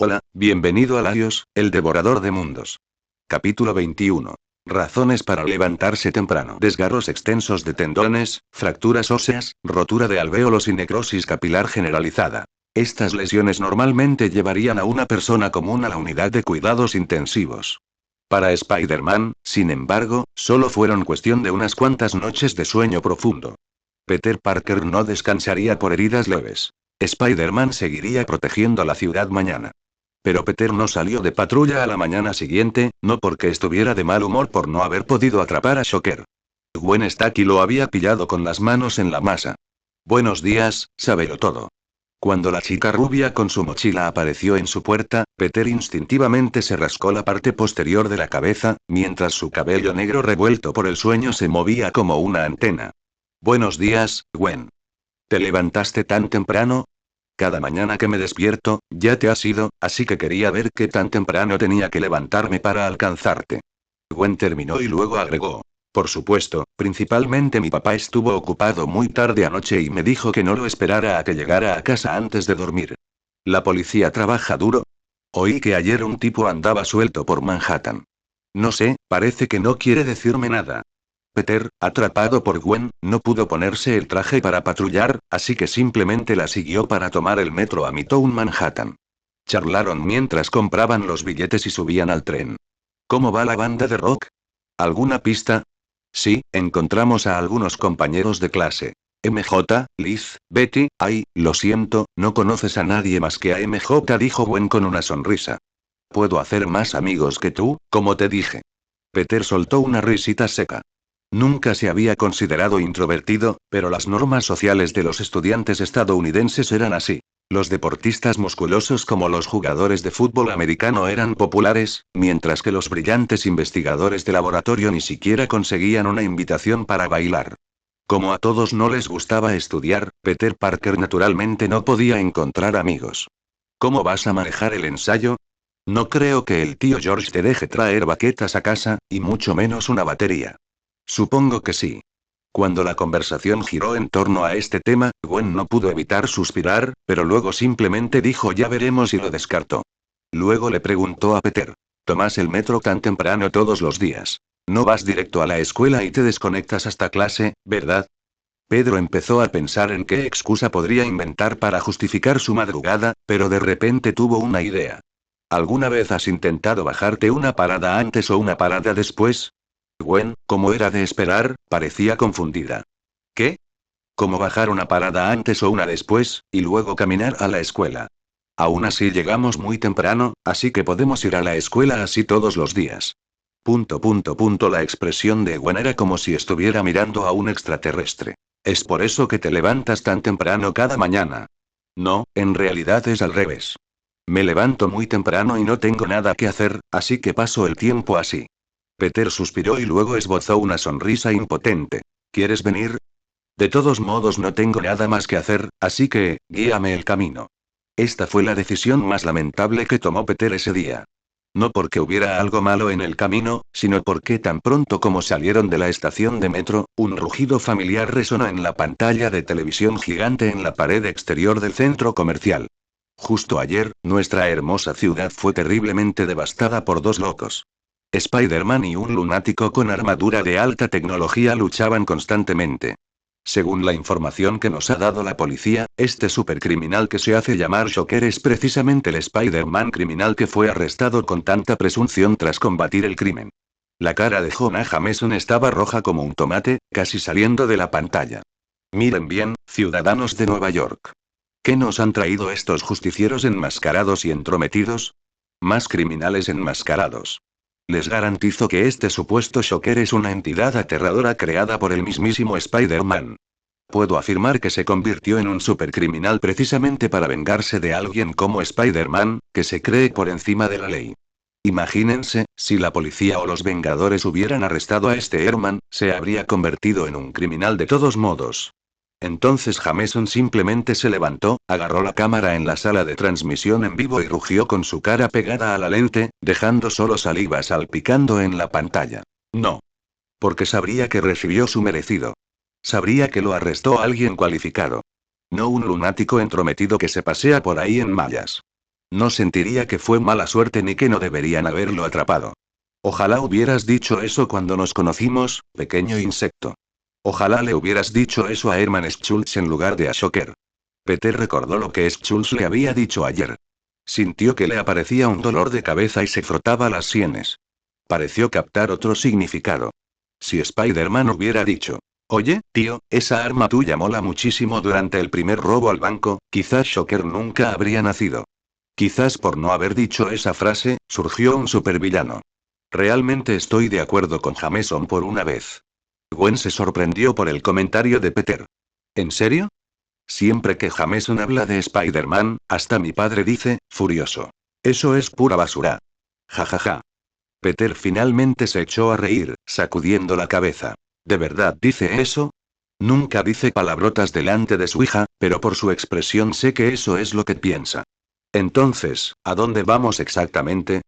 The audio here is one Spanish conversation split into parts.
Hola, bienvenido a Laios, el devorador de mundos. Capítulo 21. Razones para levantarse temprano. Desgarros extensos de tendones, fracturas óseas, rotura de alvéolos y necrosis capilar generalizada. Estas lesiones normalmente llevarían a una persona común a la unidad de cuidados intensivos. Para Spider-Man, sin embargo, solo fueron cuestión de unas cuantas noches de sueño profundo. Peter Parker no descansaría por heridas leves. Spider-Man seguiría protegiendo la ciudad mañana. Pero Peter no salió de patrulla a la mañana siguiente, no porque estuviera de mal humor por no haber podido atrapar a Shocker. Gwen Stacy lo había pillado con las manos en la masa. Buenos días, sábelo todo. Cuando la chica rubia con su mochila apareció en su puerta, Peter instintivamente se rascó la parte posterior de la cabeza, mientras su cabello negro revuelto por el sueño se movía como una antena. Buenos días, Gwen. ¿Te levantaste tan temprano? Cada mañana que me despierto, ya te has ido, así que quería ver qué tan temprano tenía que levantarme para alcanzarte. Gwen terminó y luego agregó. Por supuesto, principalmente mi papá estuvo ocupado muy tarde anoche y me dijo que no lo esperara a que llegara a casa antes de dormir. ¿La policía trabaja duro? Oí que ayer un tipo andaba suelto por Manhattan. No sé, parece que no quiere decirme nada. Peter, atrapado por Gwen, no pudo ponerse el traje para patrullar, así que simplemente la siguió para tomar el metro a Midtown Manhattan. Charlaron mientras compraban los billetes y subían al tren. ¿Cómo va la banda de rock? ¿Alguna pista? Sí, encontramos a algunos compañeros de clase. MJ, Liz, Betty, ay, lo siento, no conoces a nadie más que a MJ, dijo Gwen con una sonrisa. Puedo hacer más amigos que tú, como te dije. Peter soltó una risita seca. Nunca se había considerado introvertido, pero las normas sociales de los estudiantes estadounidenses eran así. Los deportistas musculosos como los jugadores de fútbol americano eran populares, mientras que los brillantes investigadores de laboratorio ni siquiera conseguían una invitación para bailar. Como a todos no les gustaba estudiar, Peter Parker naturalmente no podía encontrar amigos. ¿Cómo vas a manejar el ensayo? No creo que el tío George te deje traer baquetas a casa, y mucho menos una batería. Supongo que sí. Cuando la conversación giró en torno a este tema, Gwen no pudo evitar suspirar, pero luego simplemente dijo ya veremos y lo descartó. Luego le preguntó a Peter. ¿Tomas el metro tan temprano todos los días? No vas directo a la escuela y te desconectas hasta clase, ¿verdad? Pedro empezó a pensar en qué excusa podría inventar para justificar su madrugada, pero de repente tuvo una idea. ¿Alguna vez has intentado bajarte una parada antes o una parada después? Gwen, como era de esperar, parecía confundida. ¿Qué? ¿Cómo bajar una parada antes o una después, y luego caminar a la escuela? Aún así llegamos muy temprano, así que podemos ir a la escuela así todos los días. La expresión de Gwen era como si estuviera mirando a un extraterrestre. ¿Es por eso que te levantas tan temprano cada mañana? No, en realidad es al revés. Me levanto muy temprano y no tengo nada que hacer, así que paso el tiempo así. Peter suspiró y luego esbozó una sonrisa impotente. ¿Quieres venir? De todos modos no tengo nada más que hacer, así que, guíame el camino. Esta fue la decisión más lamentable que tomó Peter ese día. No porque hubiera algo malo en el camino, sino porque tan pronto como salieron de la estación de metro, un rugido familiar resonó en la pantalla de televisión gigante en la pared exterior del centro comercial. Justo ayer, nuestra hermosa ciudad fue terriblemente devastada por dos locos. Spider-Man y un lunático con armadura de alta tecnología luchaban constantemente. Según la información que nos ha dado la policía, este supercriminal que se hace llamar Shocker es precisamente el Spider-Man criminal que fue arrestado con tanta presunción tras combatir el crimen. La cara de Jonah Jameson estaba roja como un tomate, casi saliendo de la pantalla. Miren bien, ciudadanos de Nueva York. ¿Qué nos han traído estos justicieros enmascarados y entrometidos? Más criminales enmascarados. Les garantizo que este supuesto Shocker es una entidad aterradora creada por el mismísimo Spider-Man. Puedo afirmar que se convirtió en un supercriminal precisamente para vengarse de alguien como Spider-Man, que se cree por encima de la ley. Imagínense, si la policía o los Vengadores hubieran arrestado a este Herman, se habría convertido en un criminal de todos modos. Entonces Jameson simplemente se levantó, agarró la cámara en la sala de transmisión en vivo y rugió con su cara pegada a la lente, dejando solo saliva salpicando en la pantalla. No. Porque sabría que recibió su merecido. Sabría que lo arrestó alguien cualificado. No un lunático entrometido que se pasea por ahí en mallas. No sentiría que fue mala suerte ni que no deberían haberlo atrapado. Ojalá hubieras dicho eso cuando nos conocimos, pequeño insecto. Ojalá le hubieras dicho eso a Hermann Schultz en lugar de a Shocker. Peter recordó lo que Schultz le había dicho ayer. Sintió que le aparecía un dolor de cabeza y se frotaba las sienes. Pareció captar otro significado. Si Spider-Man hubiera dicho: oye, tío, esa arma tuya mola muchísimo durante el primer robo al banco, quizás Shocker nunca habría nacido. Quizás por no haber dicho esa frase, surgió un supervillano. Realmente estoy de acuerdo con Jameson por una vez. Gwen se sorprendió por el comentario de Peter. ¿En serio? Siempre que Jameson habla de Spider-Man, hasta mi padre dice, furioso: eso es pura basura. Ja ja ja. Peter finalmente se echó a reír, sacudiendo la cabeza. ¿De verdad dice eso? Nunca dice palabrotas delante de su hija, pero por su expresión sé que eso es lo que piensa. Entonces, ¿a dónde vamos exactamente?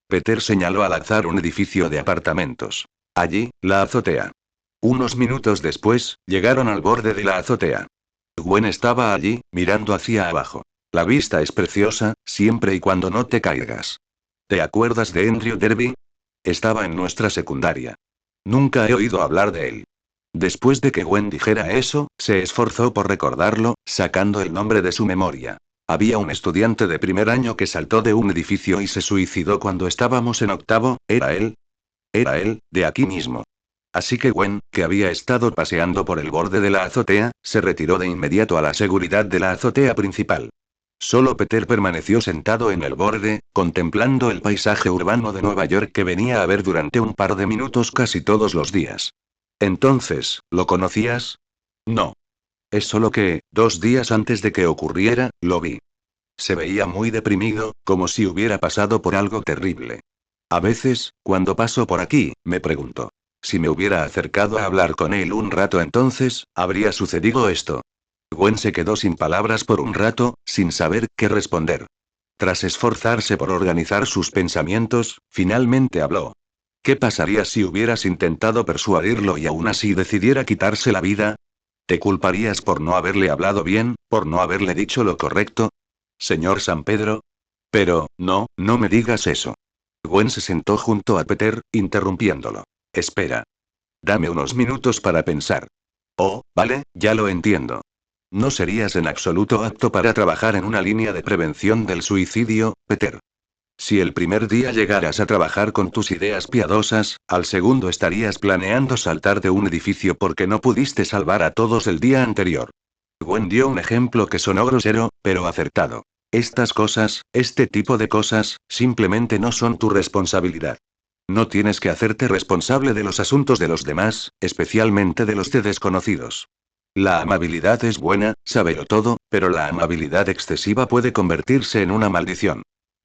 Peter señaló al azar un edificio de apartamentos. Allí, la azotea. Unos minutos después, llegaron al borde de la azotea. Gwen estaba allí, mirando hacia abajo. La vista es preciosa, siempre y cuando no te caigas. ¿Te acuerdas de Andrew Derby? Estaba en nuestra secundaria. Nunca he oído hablar de él. Después de que Gwen dijera eso, se esforzó por recordarlo, sacando el nombre de su memoria. Había un estudiante de primer año que saltó de un edificio y se suicidó cuando estábamos en octavo, ¿era él? Era él, de aquí mismo. Así que Gwen, que había estado paseando por el borde de la azotea, se retiró de inmediato a la seguridad de la azotea principal. Solo Peter permaneció sentado en el borde, contemplando el paisaje urbano de Nueva York que venía a ver durante un par de minutos casi todos los días. Entonces, ¿lo conocías? No. Es solo que, 2 días antes de que ocurriera, lo vi. Se veía muy deprimido, como si hubiera pasado por algo terrible. A veces, cuando paso por aquí, me pregunto: si me hubiera acercado a hablar con él un rato entonces, ¿habría sucedido esto? Gwen se quedó sin palabras por un rato, sin saber qué responder. Tras esforzarse por organizar sus pensamientos, finalmente habló. ¿Qué pasaría si hubieras intentado persuadirlo y aún así decidiera quitarse la vida? ¿Te culparías por no haberle hablado bien, por no haberle dicho lo correcto? Señor San Pedro. Pero, no, no me digas eso. Gwen se sentó junto a Peter, interrumpiéndolo. Espera. Dame unos minutos para pensar. Oh, vale, ya lo entiendo. No serías en absoluto apto para trabajar en una línea de prevención del suicidio, Peter. Si el primer día llegaras a trabajar con tus ideas piadosas, al segundo estarías planeando saltar de un edificio porque no pudiste salvar a todos el día anterior. Gwen dio un ejemplo que sonó grosero, pero acertado. Estas cosas, este tipo de cosas, simplemente no son tu responsabilidad. No tienes que hacerte responsable de los asuntos de los demás, especialmente de los de desconocidos. La amabilidad es buena, sábelo todo, pero la amabilidad excesiva puede convertirse en una maldición.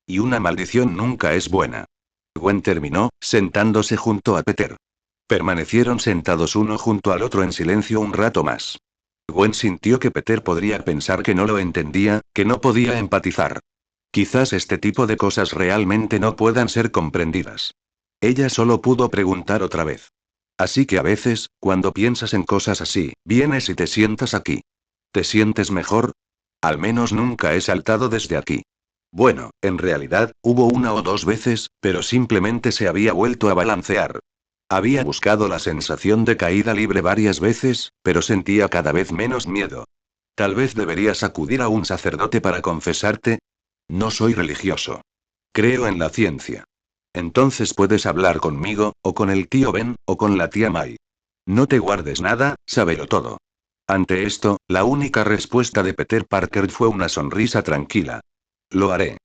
Y una maldición nunca es buena. Gwen terminó, sentándose junto a Peter. Permanecieron sentados uno junto al otro en silencio un rato más. Gwen sintió que Peter podría pensar que no lo entendía, que no podía empatizar. Quizás este tipo de cosas realmente no puedan ser comprendidas. Ella solo pudo preguntar otra vez. Así que a veces, cuando piensas en cosas así, vienes y te sientas aquí. ¿Te sientes mejor? Al menos nunca he saltado desde aquí. Bueno, en realidad, hubo una o dos veces, pero simplemente se había vuelto a balancear. Había buscado la sensación de caída libre varias veces, pero sentía cada vez menos miedo. Tal vez deberías acudir a un sacerdote para confesarte. No soy religioso. Creo en la ciencia. Entonces puedes hablar conmigo, o con el tío Ben, o con la tía May. No te guardes nada, sábelo todo. Ante esto, la única respuesta de Peter Parker fue una sonrisa tranquila. Lo haré.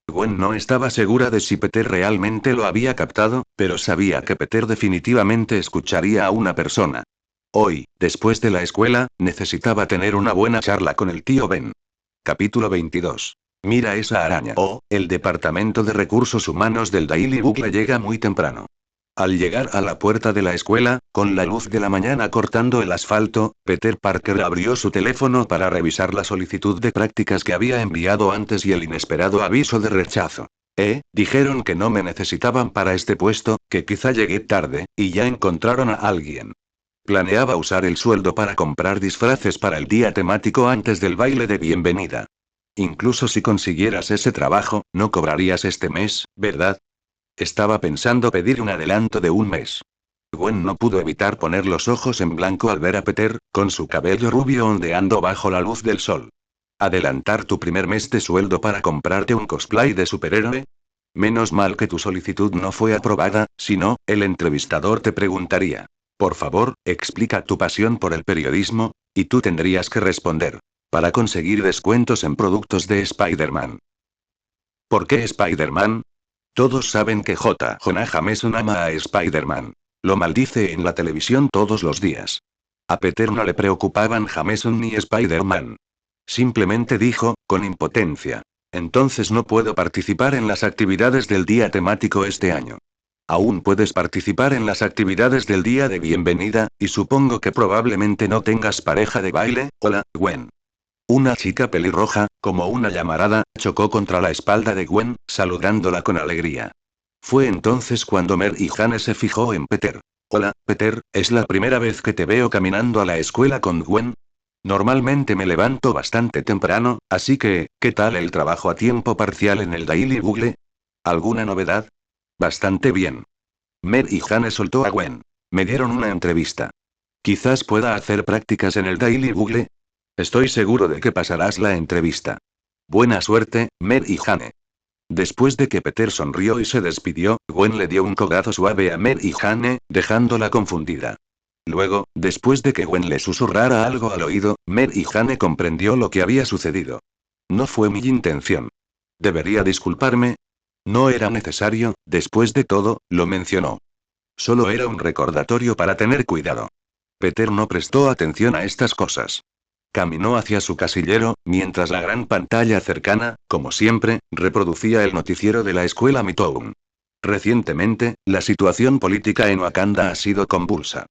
Gwen no estaba segura de si Peter realmente lo había captado, pero sabía que Peter definitivamente escucharía a una persona. Hoy, después de la escuela, necesitaba tener una buena charla con el tío Ben. Capítulo 22. Mira esa araña. El departamento de recursos humanos del Daily Bugle llega muy temprano. Al llegar a la puerta de la escuela, con la luz de la mañana cortando el asfalto, Peter Parker abrió su teléfono para revisar la solicitud de prácticas que había enviado antes y el inesperado aviso de rechazo. Dijeron que no me necesitaban para este puesto, que quizá llegué tarde, y ya encontraron a alguien. Planeaba usar el sueldo para comprar disfraces para el día temático antes del baile de bienvenida. Incluso si consiguieras ese trabajo, no cobrarías este mes, ¿verdad? Estaba pensando pedir un adelanto de un mes. Gwen no pudo evitar poner los ojos en blanco al ver a Peter, con su cabello rubio ondeando bajo la luz del sol. ¿Adelantar tu primer mes de sueldo para comprarte un cosplay de superhéroe? Menos mal que tu solicitud no fue aprobada, si no, el entrevistador te preguntaría. Por favor, explica tu pasión por el periodismo, y tú tendrías que responder. Para conseguir descuentos en productos de Spider-Man. ¿Por qué Spider-Man? Todos saben que J. Jonah Jameson ama a Spider-Man. Lo maldice en la televisión todos los días. A Peter no le preocupaban Jameson ni Spider-Man. Simplemente dijo, con impotencia. Entonces no puedo participar en las actividades del día temático este año. Aún puedes participar en las actividades del día de bienvenida, y supongo que probablemente no tengas pareja de baile. Hola, Gwen. Una chica pelirroja, como una llamarada, chocó contra la espalda de Gwen, saludándola con alegría. Fue entonces cuando Mary Jane se fijó en Peter. Hola, Peter, ¿es la primera vez que te veo caminando a la escuela con Gwen? Normalmente me levanto bastante temprano, así que, ¿qué tal el trabajo a tiempo parcial en el Daily Bugle? ¿Alguna novedad? Bastante bien. Mary Jane soltó a Gwen. Me dieron una entrevista. Quizás pueda hacer prácticas en el Daily Bugle. Estoy seguro de que pasarás la entrevista. Buena suerte, Mary Jane. Después de que Peter sonrió y se despidió, Gwen le dio un codazo suave a Mary Jane, dejándola confundida. Luego, después de que Gwen le susurrara algo al oído, Mary Jane comprendió lo que había sucedido. No fue mi intención. ¿Debería disculparme? No era necesario, después de todo, lo mencionó. Solo era un recordatorio para tener cuidado. Peter no prestó atención a estas cosas. Caminó hacia su casillero, mientras la gran pantalla cercana, como siempre, reproducía el noticiero de la escuela Mitown. Recientemente, la situación política en Wakanda ha sido convulsa.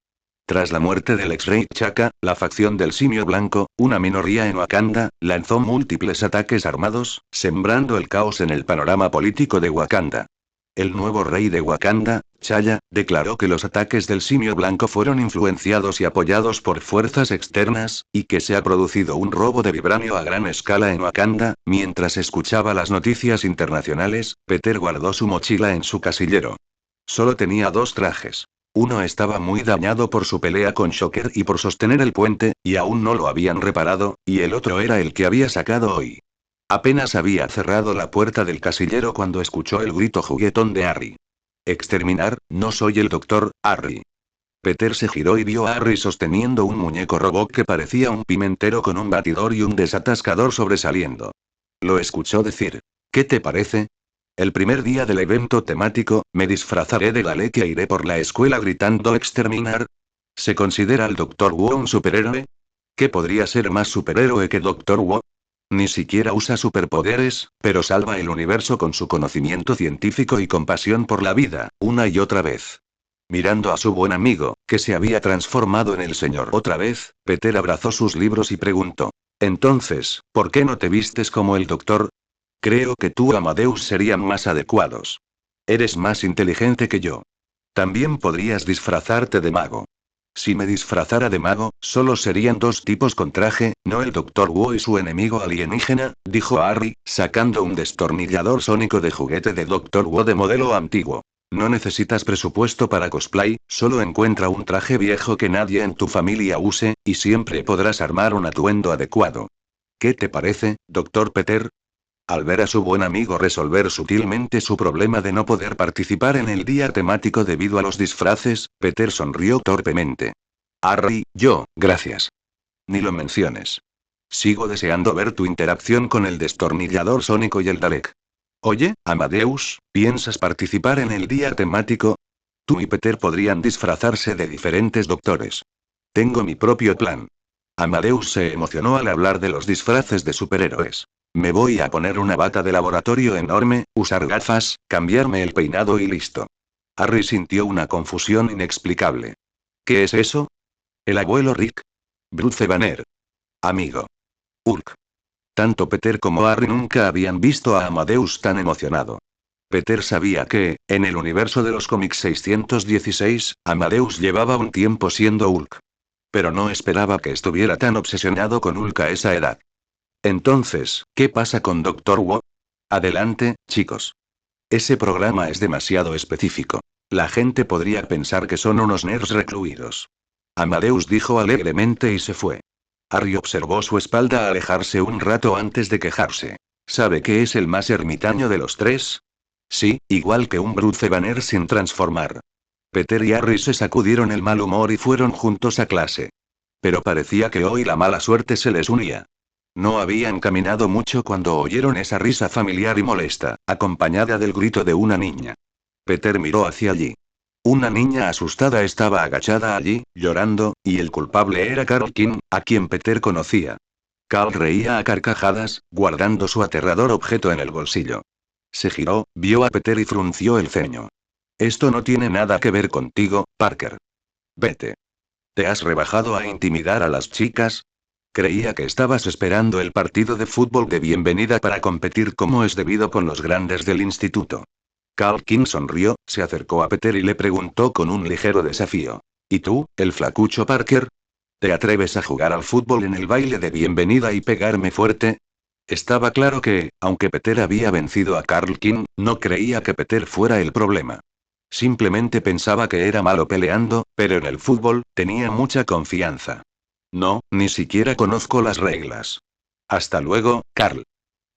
Tras la muerte del ex-rey Chaka, la facción del Simio Blanco, una minoría en Wakanda, lanzó múltiples ataques armados, sembrando el caos en el panorama político de Wakanda. El nuevo rey de Wakanda, T'Challa, declaró que los ataques del Simio Blanco fueron influenciados y apoyados por fuerzas externas, y que se ha producido un robo de vibranio a gran escala en Wakanda. Mientras escuchaba las noticias internacionales, Peter guardó su mochila en su casillero. Solo tenía 2 trajes. Uno estaba muy dañado por su pelea con Shocker y por sostener el puente, y aún no lo habían reparado, y el otro era el que había sacado hoy. Apenas había cerrado la puerta del casillero cuando escuchó el grito juguetón de Harry. Exterminar, no soy el doctor, Harry. Peter se giró y vio a Harry sosteniendo un muñeco robot que parecía un pimentero con un batidor y un desatascador sobresaliendo. Lo escuchó decir. ¿Qué te parece? El primer día del evento temático, me disfrazaré de Dalek e iré por la escuela gritando exterminar. ¿Se considera al Dr. Wu un superhéroe? ¿Qué podría ser más superhéroe que Dr. Wu? Ni siquiera usa superpoderes, pero salva el universo con su conocimiento científico y compasión por la vida, una y otra vez. Mirando a su buen amigo, que se había transformado en el señor otra vez, Peter abrazó sus libros y preguntó. Entonces, ¿por qué no te vistes como el doctor? Creo que tú, Amadeus, serían más adecuados. Eres más inteligente que yo. También podrías disfrazarte de mago. Si me disfrazara de mago, solo serían 2 tipos con traje, no el Dr. Wu y su enemigo alienígena, dijo Harry, sacando un destornillador sónico de juguete de Dr. Wu de modelo antiguo. No necesitas presupuesto para cosplay, solo encuentra un traje viejo que nadie en tu familia use, y siempre podrás armar un atuendo adecuado. ¿Qué te parece, Dr. Peter? Al ver a su buen amigo resolver sutilmente su problema de no poder participar en el día temático debido a los disfraces, Peter sonrió torpemente. Harry, gracias. Ni lo menciones. Sigo deseando ver tu interacción con el destornillador sónico y el Dalek. Oye, Amadeus, ¿piensas participar en el día temático? Tú y Peter podrían disfrazarse de diferentes doctores. Tengo mi propio plan. Amadeus se emocionó al hablar de los disfraces de superhéroes. Me voy a poner una bata de laboratorio enorme, usar gafas, cambiarme el peinado y listo. Harry sintió una confusión inexplicable. ¿Qué es eso? El abuelo Rick. Bruce Banner. Amigo. Hulk. Tanto Peter como Harry nunca habían visto a Amadeus tan emocionado. Peter sabía que, en el universo de los cómics 616, Amadeus llevaba un tiempo siendo Hulk. Pero no esperaba que estuviera tan obsesionado con Hulk a esa edad. Entonces, ¿qué pasa con Doctor Wu? Adelante, chicos. Ese programa es demasiado específico. La gente podría pensar que son unos nerds recluidos. Amadeus dijo alegremente y se fue. Harry observó su espalda alejarse un rato antes de quejarse. ¿Sabe que es el más ermitaño de los tres? Sí, igual que un Bruce Banner sin transformar. Peter y Harry se sacudieron el mal humor y fueron juntos a clase. Pero parecía que hoy la mala suerte se les unía. No habían caminado mucho cuando oyeron esa risa familiar y molesta, acompañada del grito de una niña. Peter miró hacia allí. Una niña asustada estaba agachada allí, llorando, y el culpable era Carl King, a quien Peter conocía. Carl reía a carcajadas, guardando su aterrador objeto en el bolsillo. Se giró, vio a Peter y frunció el ceño. Esto no tiene nada que ver contigo, Parker. Vete. ¿Te has rebajado a intimidar a las chicas? Creía que estabas esperando el partido de fútbol de bienvenida para competir como es debido con los grandes del instituto. Carl King sonrió, se acercó a Peter y le preguntó con un ligero desafío. ¿Y tú, el flacucho Parker? ¿Te atreves a jugar al fútbol en el baile de bienvenida y pegarme fuerte? Estaba claro que, aunque Peter había vencido a Carl King, no creía que Peter fuera el problema. Simplemente pensaba que era malo peleando, pero en el fútbol, tenía mucha confianza. No, ni siquiera conozco las reglas. Hasta luego, Carl.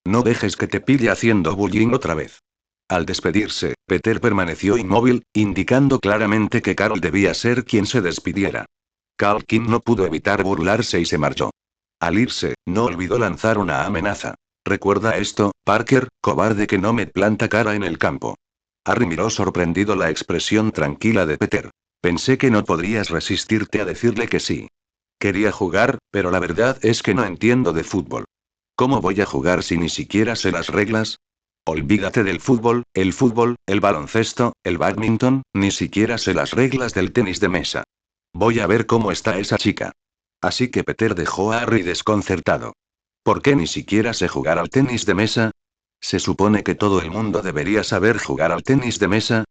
No dejes que te pille haciendo bullying otra vez. Al despedirse, Peter permaneció inmóvil, indicando claramente que Carl debía ser quien se despidiera. Carl King no pudo evitar burlarse y se marchó. Al irse, no olvidó lanzar una amenaza. Recuerda esto, Parker, cobarde que no me planta cara en el campo. Harry miró sorprendido la expresión tranquila de Peter. Pensé que no podrías resistirte a decirle que sí. Quería jugar, pero la verdad es que no entiendo de fútbol. ¿Cómo voy a jugar si ni siquiera sé las reglas? Olvídate del fútbol, el baloncesto, el bádminton, ni siquiera sé las reglas del tenis de mesa. Voy a ver cómo está esa chica. Así que Peter dejó a Harry desconcertado. ¿Por qué ni siquiera sé jugar al tenis de mesa? ¿Se supone que todo el mundo debería saber jugar al tenis de mesa?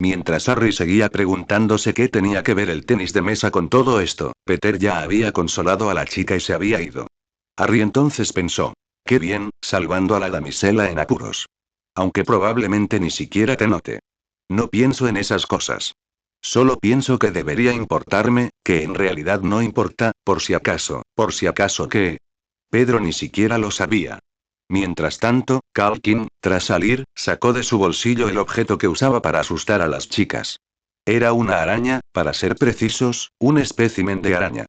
Mientras Harry seguía preguntándose qué tenía que ver el tenis de mesa con todo esto, Peter ya había consolado a la chica y se había ido. Harry entonces pensó. Qué bien, salvando a la damisela en apuros. Aunque probablemente ni siquiera te note. No pienso en esas cosas. Solo pienso que debería importarme, que en realidad no importa, por si acaso que... Pedro ni siquiera lo sabía. Mientras tanto, Carl King, tras salir, sacó de su bolsillo el objeto que usaba para asustar a las chicas. Era una araña, para ser precisos, un espécimen de araña.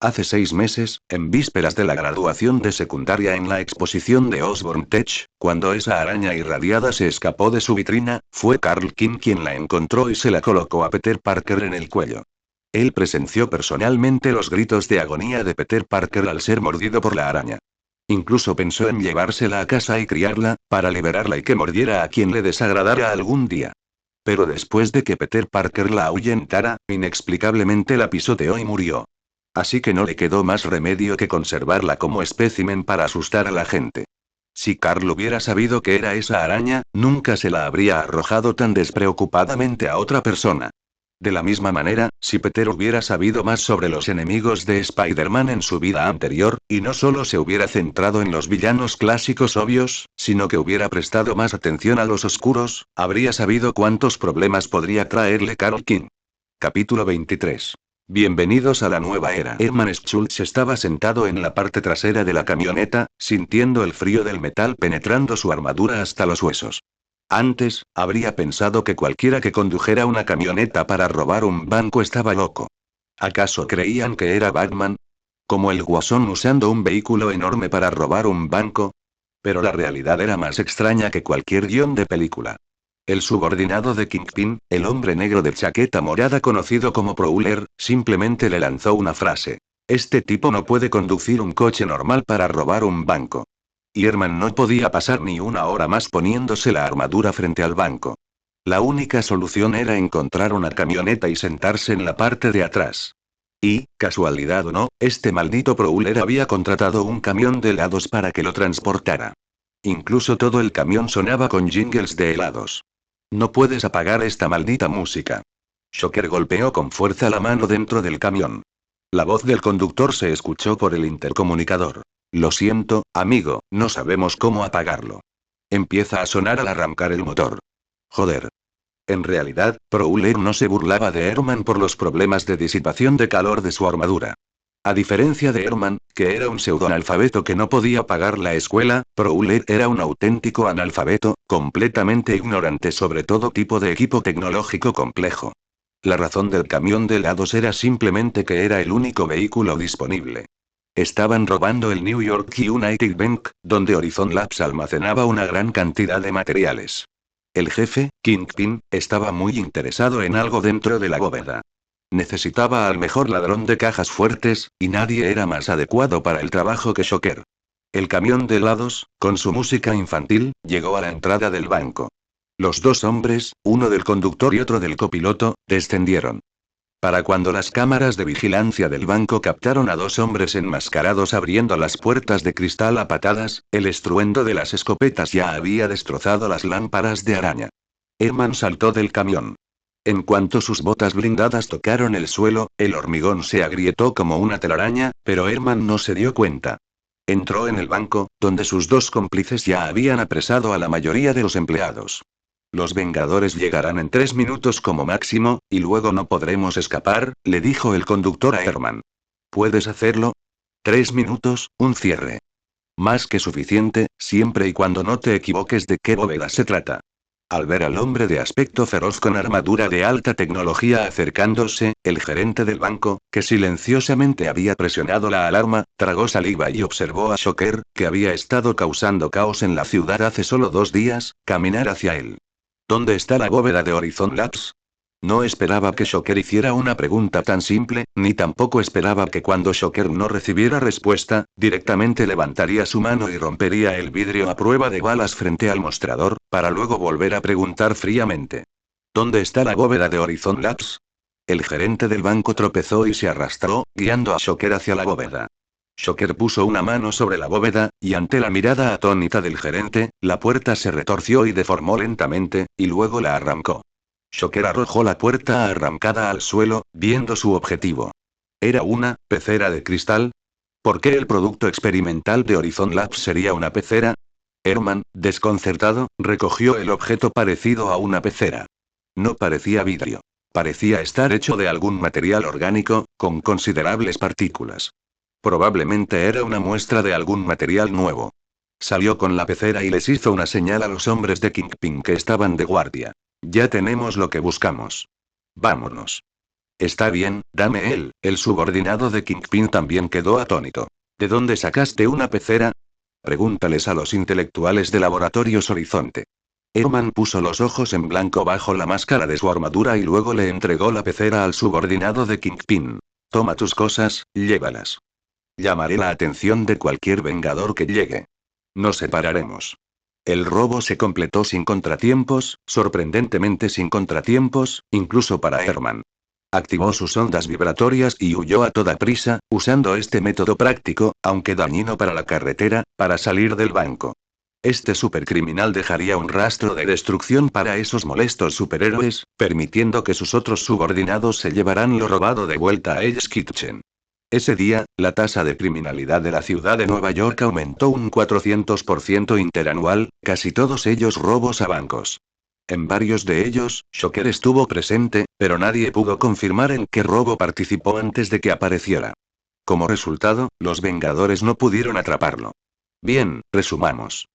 Hace 6 meses, en vísperas de la graduación de secundaria en la exposición de Osborne Tech, cuando esa araña irradiada se escapó de su vitrina, fue Carl King quien la encontró y se la colocó a Peter Parker en el cuello. Él presenció personalmente los gritos de agonía de Peter Parker al ser mordido por la araña. Incluso pensó en llevársela a casa y criarla, para liberarla y que mordiera a quien le desagradara algún día. Pero después de que Peter Parker la ahuyentara, inexplicablemente la pisoteó y murió. Así que no le quedó más remedio que conservarla como espécimen para asustar a la gente. Si Carl hubiera sabido que era esa araña, nunca se la habría arrojado tan despreocupadamente a otra persona. De la misma manera, si Peter hubiera sabido más sobre los enemigos de Spider-Man en su vida anterior, y no solo se hubiera centrado en los villanos clásicos obvios, sino que hubiera prestado más atención a los oscuros, habría sabido cuántos problemas podría traerle Carl King. Capítulo 23. Bienvenidos a la nueva era. Herman Schultz estaba sentado en la parte trasera de la camioneta, sintiendo el frío del metal penetrando su armadura hasta los huesos. Antes, habría pensado que cualquiera que condujera una camioneta para robar un banco estaba loco. ¿Acaso creían que era Batman? ¿Como el Guasón usando un vehículo enorme para robar un banco? Pero la realidad era más extraña que cualquier guión de película. El subordinado de Kingpin, el hombre negro de chaqueta morada conocido como Prowler, simplemente le lanzó una frase. Este tipo no puede conducir un coche normal para robar un banco. Y Herman no podía pasar ni una hora más poniéndose la armadura frente al banco. La única solución era encontrar una camioneta y sentarse en la parte de atrás. Y, casualidad o no, este maldito Prowler había contratado un camión de helados para que lo transportara. Incluso todo el camión sonaba con jingles de helados. No puedes apagar esta maldita música. Shocker golpeó con fuerza la mano dentro del camión. La voz del conductor se escuchó por el intercomunicador. Lo siento, amigo, no sabemos cómo apagarlo. Empieza a sonar al arrancar el motor. Joder. En realidad, Prowler no se burlaba de Herman por los problemas de disipación de calor de su armadura. A diferencia de Herman, que era un pseudoanalfabeto que no podía pagar la escuela, Prowler era un auténtico analfabeto, completamente ignorante sobre todo tipo de equipo tecnológico complejo. La razón del camión de helados era simplemente que era el único vehículo disponible. Estaban robando el New York United Bank, donde Horizon Labs almacenaba una gran cantidad de materiales. El jefe, Kingpin, estaba muy interesado en algo dentro de la bóveda. Necesitaba al mejor ladrón de cajas fuertes, y nadie era más adecuado para el trabajo que Shocker. El camión de helados, con su música infantil, llegó a la entrada del banco. Los dos hombres, uno del conductor y otro del copiloto, descendieron. Para cuando las cámaras de vigilancia del banco captaron a dos hombres enmascarados abriendo las puertas de cristal a patadas, el estruendo de las escopetas ya había destrozado las lámparas de araña. Herman saltó del camión. En cuanto sus botas blindadas tocaron el suelo, el hormigón se agrietó como una telaraña, pero Herman no se dio cuenta. Entró en el banco, donde sus dos cómplices ya habían apresado a la mayoría de los empleados. Los Vengadores llegarán en 3 minutos como máximo, y luego no podremos escapar, le dijo el conductor a Herman. ¿Puedes hacerlo? 3 minutos, un cierre. Más que suficiente, siempre y cuando no te equivoques de qué bóveda se trata. Al ver al hombre de aspecto feroz con armadura de alta tecnología acercándose, el gerente del banco, que silenciosamente había presionado la alarma, tragó saliva y observó a Shocker, que había estado causando caos en la ciudad hace solo 2 días, caminar hacia él. ¿Dónde está la bóveda de Horizon Labs? No esperaba que Shocker hiciera una pregunta tan simple, ni tampoco esperaba que cuando Shocker no recibiera respuesta, directamente levantaría su mano y rompería el vidrio a prueba de balas frente al mostrador, para luego volver a preguntar fríamente. ¿Dónde está la bóveda de Horizon Labs? El gerente del banco tropezó y se arrastró, guiando a Shocker hacia la bóveda. Shocker puso una mano sobre la bóveda, y ante la mirada atónita del gerente, la puerta se retorció y deformó lentamente, y luego la arrancó. Shocker arrojó la puerta arrancada al suelo, viendo su objetivo. ¿Era una pecera de cristal? ¿Por qué el producto experimental de Horizon Labs sería una pecera? Herman, desconcertado, recogió el objeto parecido a una pecera. No parecía vidrio. Parecía estar hecho de algún material orgánico, con considerables partículas. Probablemente era una muestra de algún material nuevo. Salió con la pecera y les hizo una señal a los hombres de Kingpin que estaban de guardia. Ya tenemos lo que buscamos. Vámonos. Está bien, dame él. El subordinado de Kingpin también quedó atónito. ¿De dónde sacaste una pecera? Pregúntales a los intelectuales de Laboratorios Horizonte. Herman puso los ojos en blanco bajo la máscara de su armadura y luego le entregó la pecera al subordinado de Kingpin. Toma tus cosas, llévalas. Llamaré la atención de cualquier vengador que llegue. Nos separaremos. El robo se completó sin contratiempos, sorprendentemente sin contratiempos, incluso para Herman. Activó sus ondas vibratorias y huyó a toda prisa, usando este método práctico, aunque dañino para la carretera, para salir del banco. Este supercriminal dejaría un rastro de destrucción para esos molestos superhéroes, permitiendo que sus otros subordinados se llevaran lo robado de vuelta a Hell's Kitchen. Ese día, la tasa de criminalidad de la ciudad de Nueva York aumentó un 400% interanual, casi todos ellos robos a bancos. En varios de ellos, Shocker estuvo presente, pero nadie pudo confirmar en qué robo participó antes de que apareciera. Como resultado, los Vengadores no pudieron atraparlo. Bien, resumamos.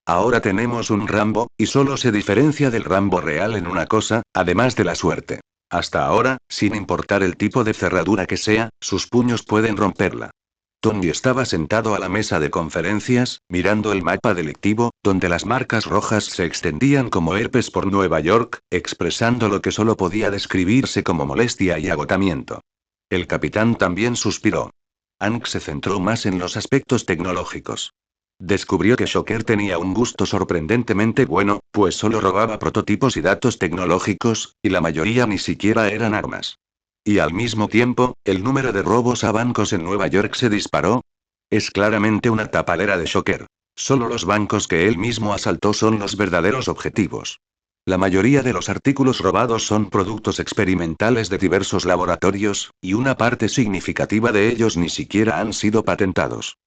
Ahora tenemos un Rambo, y solo se diferencia del Rambo real en una cosa, además de la suerte. Hasta ahora, sin importar el tipo de cerradura que sea, sus puños pueden romperla. Tony estaba sentado a la mesa de conferencias, mirando el mapa delictivo, donde las marcas rojas se extendían como herpes por Nueva York, expresando lo que solo podía describirse como molestia y agotamiento. El capitán también suspiró. Hank se centró más en los aspectos tecnológicos. Descubrió que Shocker tenía un gusto sorprendentemente bueno, pues solo robaba prototipos y datos tecnológicos, y la mayoría ni siquiera eran armas. Y al mismo tiempo, el número de robos a bancos en Nueva York se disparó. Es claramente una tapadera de Shocker. Solo los bancos que él mismo asaltó son los verdaderos objetivos. La mayoría de los artículos robados son productos experimentales de diversos laboratorios, y una parte significativa de ellos ni siquiera han sido patentados.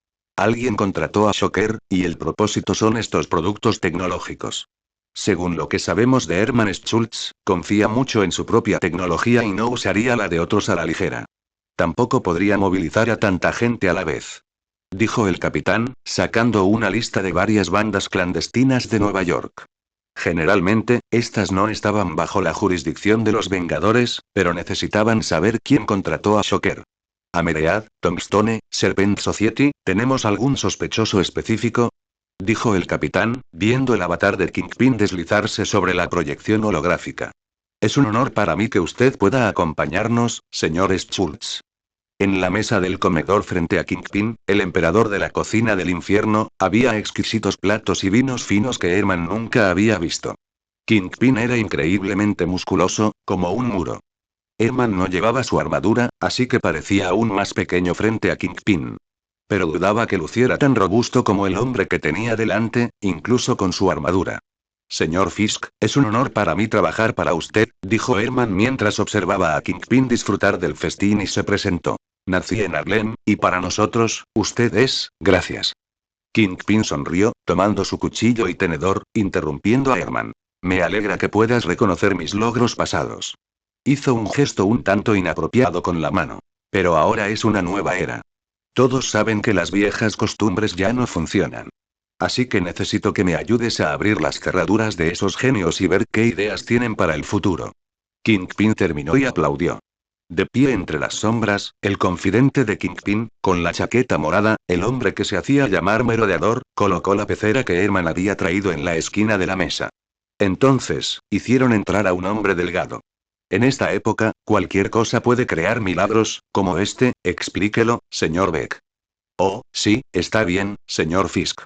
Alguien contrató a Shocker, y el propósito son estos productos tecnológicos. Según lo que sabemos de Hermann Schultz, confía mucho en su propia tecnología y no usaría la de otros a la ligera. Tampoco podría movilizar a tanta gente a la vez. Dijo el capitán, sacando una lista de varias bandas clandestinas de Nueva York. Generalmente, estas no estaban bajo la jurisdicción de los Vengadores, pero necesitaban saber quién contrató a Shocker. Ameread, Tombstone, Serpent Society, ¿tenemos algún sospechoso específico? Dijo el capitán, viendo el avatar de Kingpin deslizarse sobre la proyección holográfica. Es un honor para mí que usted pueda acompañarnos, señor Schultz. En la mesa del comedor frente a Kingpin, el emperador de la cocina del infierno, había exquisitos platos y vinos finos que Herman nunca había visto. Kingpin era increíblemente musculoso, como un muro. Herman no llevaba su armadura, así que parecía aún más pequeño frente a Kingpin. Pero dudaba que luciera tan robusto como el hombre que tenía delante, incluso con su armadura. Señor Fisk, es un honor para mí trabajar para usted, dijo Herman mientras observaba a Kingpin disfrutar del festín y se presentó. Nací en Harlem, y para nosotros, usted es, gracias. Kingpin sonrió, tomando su cuchillo y tenedor, interrumpiendo a Herman. Me alegra que puedas reconocer mis logros pasados. Hizo un gesto un tanto inapropiado con la mano. Pero ahora es una nueva era. Todos saben que las viejas costumbres ya no funcionan. Así que necesito que me ayudes a abrir las cerraduras de esos genios y ver qué ideas tienen para el futuro. Kingpin terminó y aplaudió. De pie entre las sombras, el confidente de Kingpin, con la chaqueta morada, el hombre que se hacía llamar merodeador, colocó la pecera que Herman había traído en la esquina de la mesa. Entonces, hicieron entrar a un hombre delgado. En esta época, cualquier cosa puede crear milagros, como este, explíquelo, señor Beck. Oh, sí, está bien, señor Fisk.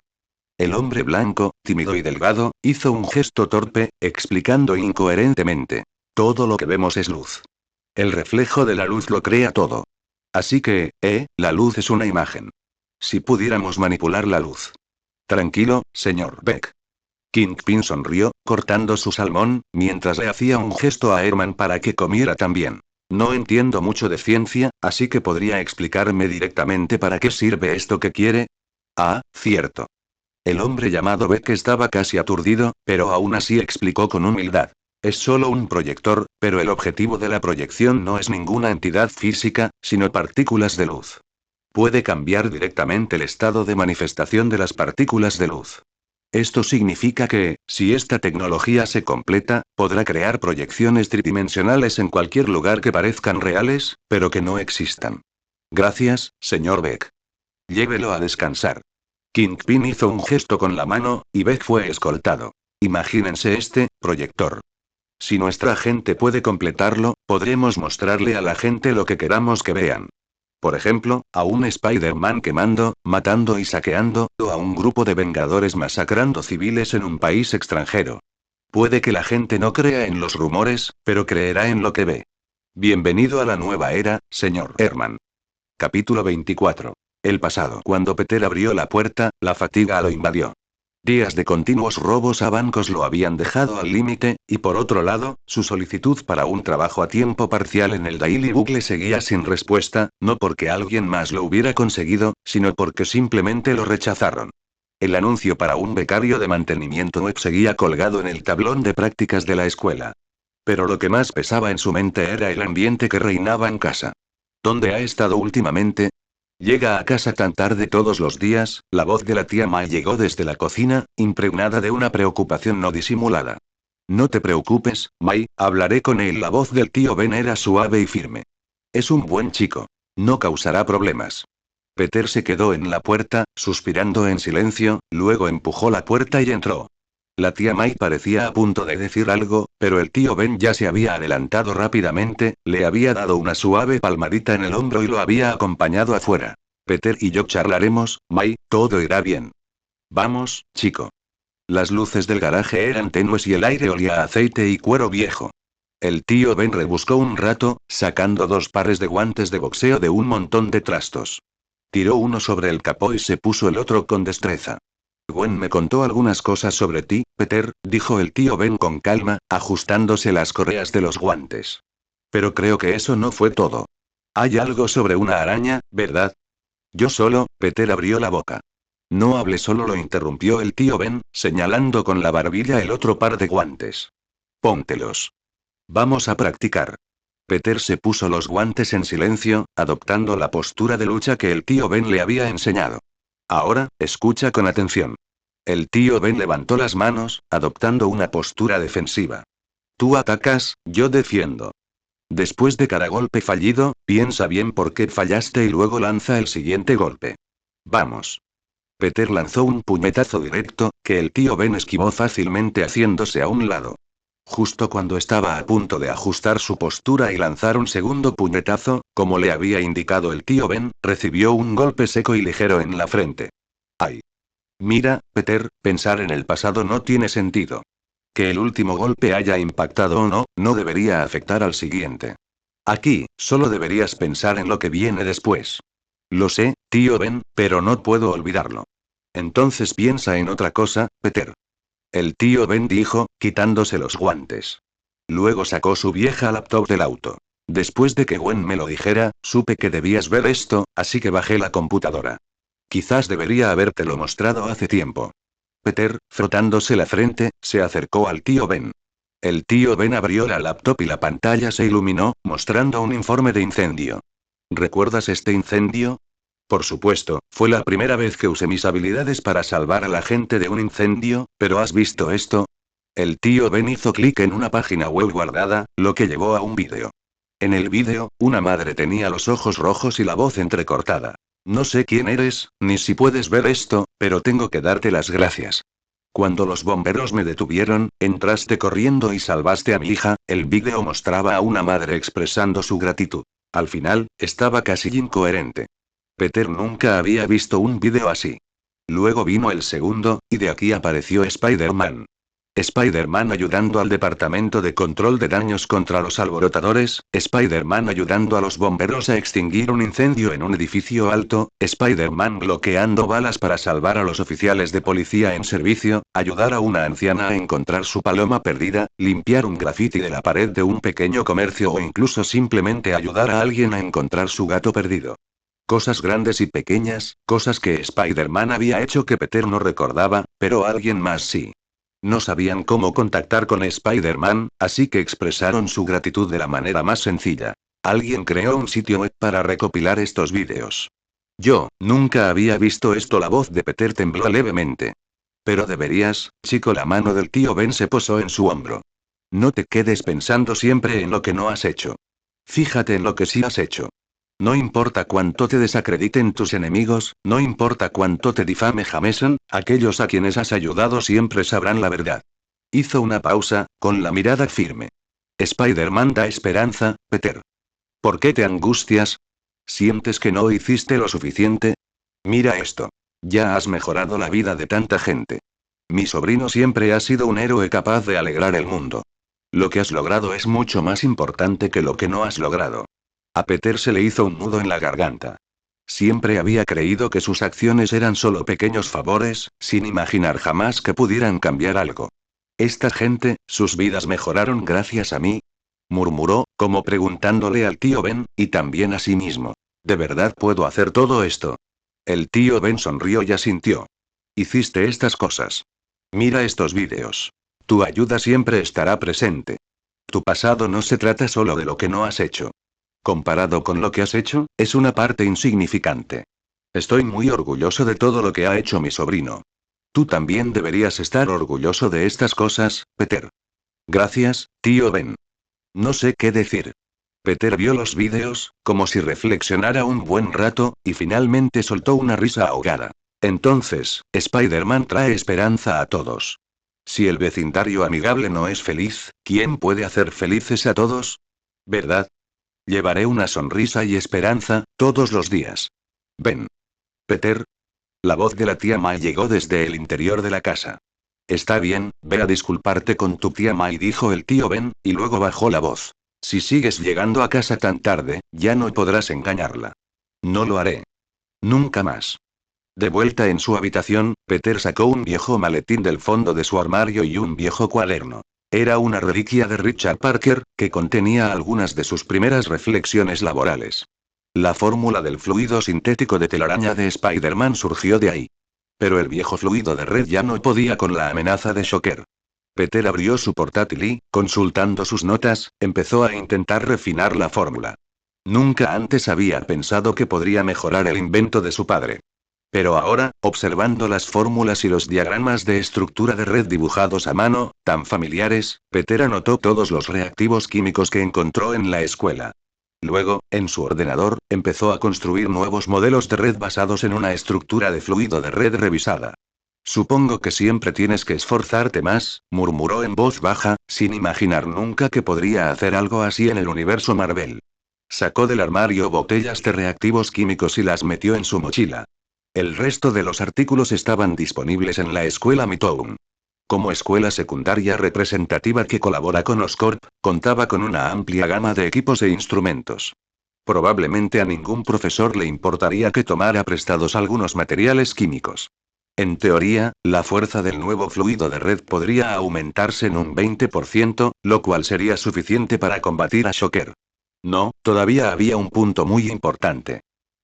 El hombre blanco, tímido y delgado, hizo un gesto torpe, explicando incoherentemente. Todo lo que vemos es luz. El reflejo de la luz lo crea todo. Así que, la luz es una imagen. Si pudiéramos manipular la luz. Tranquilo, señor Beck. Kingpin sonrió, cortando su salmón, mientras le hacía un gesto a Herman para que comiera también. No entiendo mucho de ciencia, así que podría explicarme directamente para qué sirve esto que quiere. Ah, cierto. El hombre llamado Beck estaba casi aturdido, pero aún así explicó con humildad. Es solo un proyector, pero el objetivo de la proyección no es ninguna entidad física, sino partículas de luz. Puede cambiar directamente el estado de manifestación de las partículas de luz. Esto significa que, si esta tecnología se completa, podrá crear proyecciones tridimensionales en cualquier lugar que parezcan reales, pero que no existan. Gracias, señor Beck. Llévelo a descansar. Kingpin hizo un gesto con la mano, y Beck fue escoltado. Imagínense este proyector. Si nuestra gente puede completarlo, podremos mostrarle a la gente lo que queramos que vean. Por ejemplo, a un Spider-Man quemando, matando y saqueando, o a un grupo de Vengadores masacrando civiles en un país extranjero. Puede que la gente no crea en los rumores, pero creerá en lo que ve. Bienvenido a la nueva era, señor Herman. Capítulo 24. El pasado. Cuando Peter abrió la puerta, la fatiga lo invadió. Días de continuos robos a bancos lo habían dejado al límite, y por otro lado, su solicitud para un trabajo a tiempo parcial en el Daily Bugle seguía sin respuesta, no porque alguien más lo hubiera conseguido, sino porque simplemente lo rechazaron. El anuncio para un becario de mantenimiento web seguía colgado en el tablón de prácticas de la escuela. Pero lo que más pesaba en su mente era el ambiente que reinaba en casa. ¿Dónde ha estado últimamente? Llega a casa tan tarde todos los días, la voz de la tía May llegó desde la cocina, impregnada de una preocupación no disimulada. No te preocupes, May, hablaré con él. La voz del tío Ben era suave y firme. Es un buen chico. No causará problemas. Peter se quedó en la puerta, suspirando en silencio, luego empujó la puerta y entró. La tía May parecía a punto de decir algo, pero el tío Ben ya se había adelantado rápidamente, le había dado una suave palmadita en el hombro y lo había acompañado afuera. Peter y yo charlaremos, May, todo irá bien. Vamos, chico. Las luces del garaje eran tenues y el aire olía a aceite y cuero viejo. El tío Ben rebuscó un rato, sacando 2 pares de guantes de boxeo de un montón de trastos. Tiró uno sobre el capó y se puso el otro con destreza. Gwen me contó algunas cosas sobre ti, Peter, dijo el tío Ben con calma, ajustándose las correas de los guantes. Pero creo que eso no fue todo. Hay algo sobre una araña, ¿verdad? Yo solo, Peter abrió la boca. No hable, solo lo interrumpió el tío Ben, señalando con la barbilla el otro par de guantes. Póntelos. Vamos a practicar. Peter se puso los guantes en silencio, adoptando la postura de lucha que el tío Ben le había enseñado. Ahora, escucha con atención. El tío Ben levantó las manos, adoptando una postura defensiva. Tú atacas, yo defiendo. Después de cada golpe fallido, piensa bien por qué fallaste y luego lanza el siguiente golpe. Vamos. Peter lanzó un puñetazo directo, que el tío Ben esquivó fácilmente haciéndose a un lado. Justo cuando estaba a punto de ajustar su postura y lanzar un segundo puñetazo, como le había indicado el tío Ben, recibió un golpe seco y ligero en la frente. ¡Ay! Mira, Peter, pensar en el pasado no tiene sentido. Que el último golpe haya impactado o no, no debería afectar al siguiente. Aquí, solo deberías pensar en lo que viene después. Lo sé, tío Ben, pero no puedo olvidarlo. Entonces piensa en otra cosa, Peter. El tío Ben dijo, quitándose los guantes. Luego sacó su vieja laptop del auto. Después de que Gwen me lo dijera, supe que debías ver esto, así que bajé la computadora. Quizás debería habértelo mostrado hace tiempo. Peter, frotándose la frente, se acercó al tío Ben. El tío Ben abrió la laptop y la pantalla se iluminó, mostrando un informe de incendio. ¿Recuerdas este incendio? Por supuesto, fue la primera vez que usé mis habilidades para salvar a la gente de un incendio, pero ¿has visto esto? El tío Ben hizo clic en una página web guardada, lo que llevó a un vídeo. En el vídeo, una madre tenía los ojos rojos y la voz entrecortada. No sé quién eres, ni si puedes ver esto, pero tengo que darte las gracias. Cuando los bomberos me detuvieron, entraste corriendo y salvaste a mi hija. El vídeo mostraba a una madre expresando su gratitud. Al final, estaba casi incoherente. Peter nunca había visto un vídeo así. Luego vino el segundo, y de aquí apareció Spider-Man. Spider-Man ayudando al Departamento de Control de Daños contra los alborotadores, Spider-Man ayudando a los bomberos a extinguir un incendio en un edificio alto, Spider-Man bloqueando balas para salvar a los oficiales de policía en servicio, ayudar a una anciana a encontrar su paloma perdida, limpiar un grafiti de la pared de un pequeño comercio o incluso simplemente ayudar a alguien a encontrar su gato perdido. Cosas grandes y pequeñas, cosas que Spider-Man había hecho que Peter no recordaba, pero alguien más sí. No sabían cómo contactar con Spider-Man, así que expresaron su gratitud de la manera más sencilla. Alguien creó un sitio web para recopilar estos vídeos. Yo, nunca había visto esto. La voz de Peter tembló levemente. Pero deberías, chico. La mano del tío Ben se posó en su hombro. No te quedes pensando siempre en lo que no has hecho. Fíjate en lo que sí has hecho. No importa cuánto te desacrediten tus enemigos, no importa cuánto te difame Jameson, aquellos a quienes has ayudado siempre sabrán la verdad. Hizo una pausa, con la mirada firme. Spider-Man da esperanza, Peter. ¿Por qué te angustias? ¿Sientes que no hiciste lo suficiente? Mira esto. Ya has mejorado la vida de tanta gente. Mi sobrino siempre ha sido un héroe capaz de alegrar el mundo. Lo que has logrado es mucho más importante que lo que no has logrado. A Peter se le hizo un nudo en la garganta. Siempre había creído que sus acciones eran solo pequeños favores, sin imaginar jamás que pudieran cambiar algo. Esta gente, sus vidas mejoraron gracias a mí, murmuró, como preguntándole al tío Ben, y también a sí mismo. ¿De verdad puedo hacer todo esto? El tío Ben sonrió y asintió. Hiciste estas cosas. Mira estos vídeos. Tu ayuda siempre estará presente. Tu pasado no se trata solo de lo que no has hecho. Comparado con lo que has hecho, es una parte insignificante. Estoy muy orgulloso de todo lo que ha hecho mi sobrino. Tú también deberías estar orgulloso de estas cosas, Peter. Gracias, tío Ben. No sé qué decir. Peter vio los vídeos, como si reflexionara un buen rato, y finalmente soltó una risa ahogada. Entonces, Spider-Man trae esperanza a todos. Si el vecindario amigable no es feliz, ¿quién puede hacer felices a todos? ¿Verdad? Llevaré una sonrisa y esperanza, todos los días. Ven. Peter. La voz de la tía May llegó desde el interior de la casa. Está bien, ve a disculparte con tu tía May, dijo el tío Ben, y luego bajó la voz. Si sigues llegando a casa tan tarde, ya no podrás engañarla. No lo haré. Nunca más. De vuelta en su habitación, Peter sacó un viejo maletín del fondo de su armario y un viejo cuaderno. Era una reliquia de Richard Parker, que contenía algunas de sus primeras reflexiones laborales. La fórmula del fluido sintético de telaraña de Spider-Man surgió de ahí. Pero el viejo fluido de red ya no podía con la amenaza de Shocker. Peter abrió su portátil y, consultando sus notas, empezó a intentar refinar la fórmula. Nunca antes había pensado que podría mejorar el invento de su padre. Pero ahora, observando las fórmulas y los diagramas de estructura de red dibujados a mano, tan familiares, Peter anotó todos los reactivos químicos que encontró en la escuela. Luego, en su ordenador, empezó a construir nuevos modelos de red basados en una estructura de fluido de red revisada. Supongo que siempre tienes que esforzarte más, murmuró en voz baja, sin imaginar nunca que podría hacer algo así en el universo Marvel. Sacó del armario botellas de reactivos químicos y las metió en su mochila. El resto de los artículos estaban disponibles en la escuela Midtown. Como escuela secundaria representativa que colabora con Oscorp, contaba con una amplia gama de equipos e instrumentos. Probablemente a ningún profesor le importaría que tomara prestados algunos materiales químicos. En teoría, la fuerza del nuevo fluido de red podría aumentarse en un 20%, lo cual sería suficiente para combatir a Shocker. No, todavía había un punto muy importante.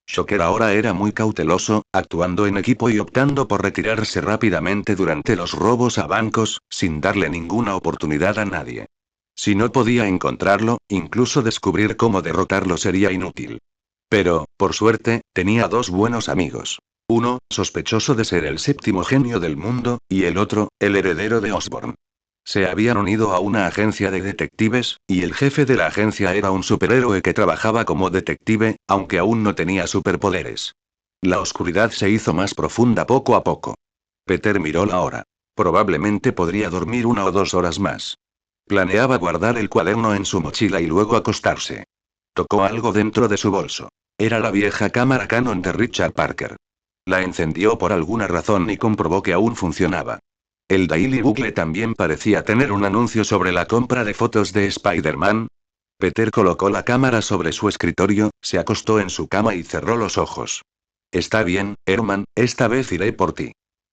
Shocker ahora era muy cauteloso, actuando en equipo y optando por retirarse rápidamente durante los robos a bancos, sin darle ninguna oportunidad a nadie. Si no podía encontrarlo, incluso descubrir cómo derrotarlo sería inútil. Pero, por suerte, tenía dos buenos amigos. Uno, sospechoso de ser el séptimo genio del mundo, y el otro, el heredero de Osborn. Se habían unido a una agencia de detectives, y el jefe de la agencia era un superhéroe que trabajaba como detective, aunque aún no tenía superpoderes. La oscuridad se hizo más profunda poco a poco. Peter miró la hora. Probablemente podría dormir 1 o 2 horas más. Planeaba guardar el cuaderno en su mochila y luego acostarse. Tocó algo dentro de su bolso. Era la vieja cámara Canon de Richard Parker. La encendió por alguna razón y comprobó que aún funcionaba. El Daily Bugle también parecía tener un anuncio sobre la compra de fotos de Spider-Man. Peter colocó la cámara sobre su escritorio, se acostó en su cama y cerró los ojos. Está bien, Herman, esta vez iré por ti.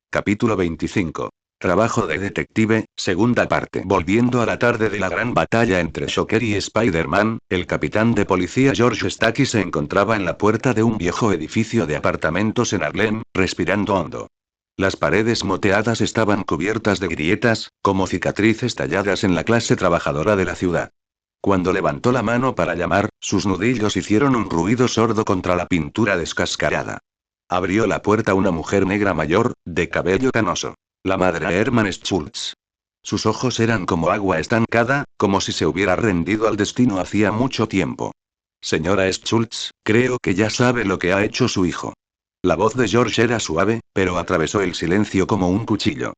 Capítulo 25. Trabajo de detective, segunda parte. Volviendo a la tarde de la gran batalla entre Shocker y Spider-Man, el capitán de policía George Stacy se encontraba en la puerta de un viejo edificio de apartamentos en Harlem, respirando hondo. Las paredes moteadas estaban cubiertas de grietas, como cicatrices talladas en la clase trabajadora de la ciudad. Cuando levantó la mano para llamar, sus nudillos hicieron un ruido sordo contra la pintura descascarada. Abrió la puerta una mujer negra mayor, de cabello canoso. La madre de Herman Schultz. Sus ojos eran como agua estancada, como si se hubiera rendido al destino hacía mucho tiempo. Señora Schultz, creo que ya sabe lo que ha hecho su hijo. La voz de George era suave, pero atravesó el silencio como un cuchillo.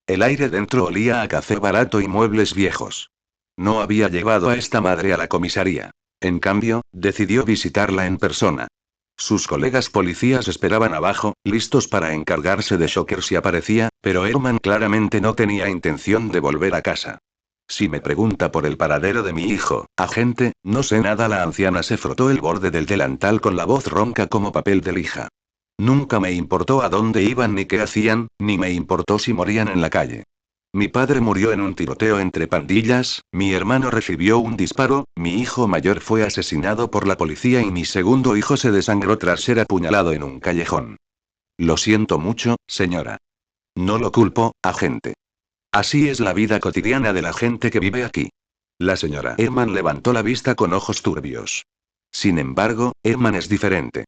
El aire dentro olía a café barato y muebles viejos. No había llevado a esta madre a la comisaría. En cambio, decidió visitarla en persona. Sus colegas policías esperaban abajo, listos para encargarse de Shocker si aparecía, pero Herman claramente no tenía intención de volver a casa. Si me pregunta por el paradero de mi hijo, agente, no sé nada. La anciana se frotó el borde del delantal con la voz ronca como papel de lija. Nunca me importó a dónde iban ni qué hacían, ni me importó si morían en la calle. Mi padre murió en un tiroteo entre pandillas, mi hermano recibió un disparo, mi hijo mayor fue asesinado por la policía y mi segundo hijo se desangró tras ser apuñalado en un callejón. Lo siento mucho, señora. No lo culpo, agente. Así es la vida cotidiana de la gente que vive aquí. La señora Herman levantó la vista con ojos turbios. Sin embargo, Herman es diferente.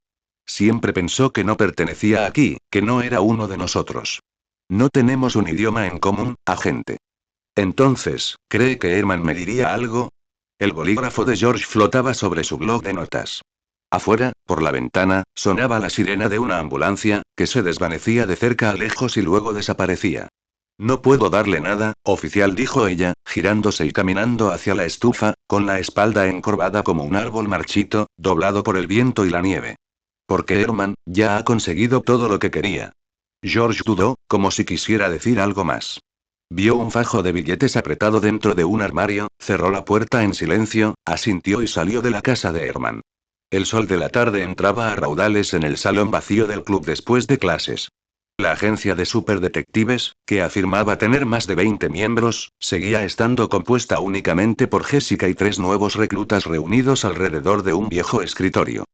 Siempre pensó que no pertenecía aquí, que no era uno de nosotros. No tenemos un idioma en común, agente. Entonces, ¿cree que Herman me diría algo? El bolígrafo de George flotaba sobre su bloc de notas. Afuera, por la ventana, sonaba la sirena de una ambulancia, que se desvanecía de cerca a lejos y luego desaparecía. No puedo darle nada, oficial, dijo ella, girándose y caminando hacia la estufa, con la espalda encorvada como un árbol marchito, doblado por el viento y la nieve. Porque Herman, ya ha conseguido todo lo que quería. George dudó, como si quisiera decir algo más. Vio un fajo de billetes apretado dentro de un armario, cerró la puerta en silencio, asintió y salió de la casa de Herman. El sol de la tarde entraba a raudales en el salón vacío del club después de clases. La agencia de superdetectives, que afirmaba tener más de 20 miembros, seguía estando compuesta únicamente por Jessica y 3 nuevos reclutas reunidos alrededor de un viejo escritorio.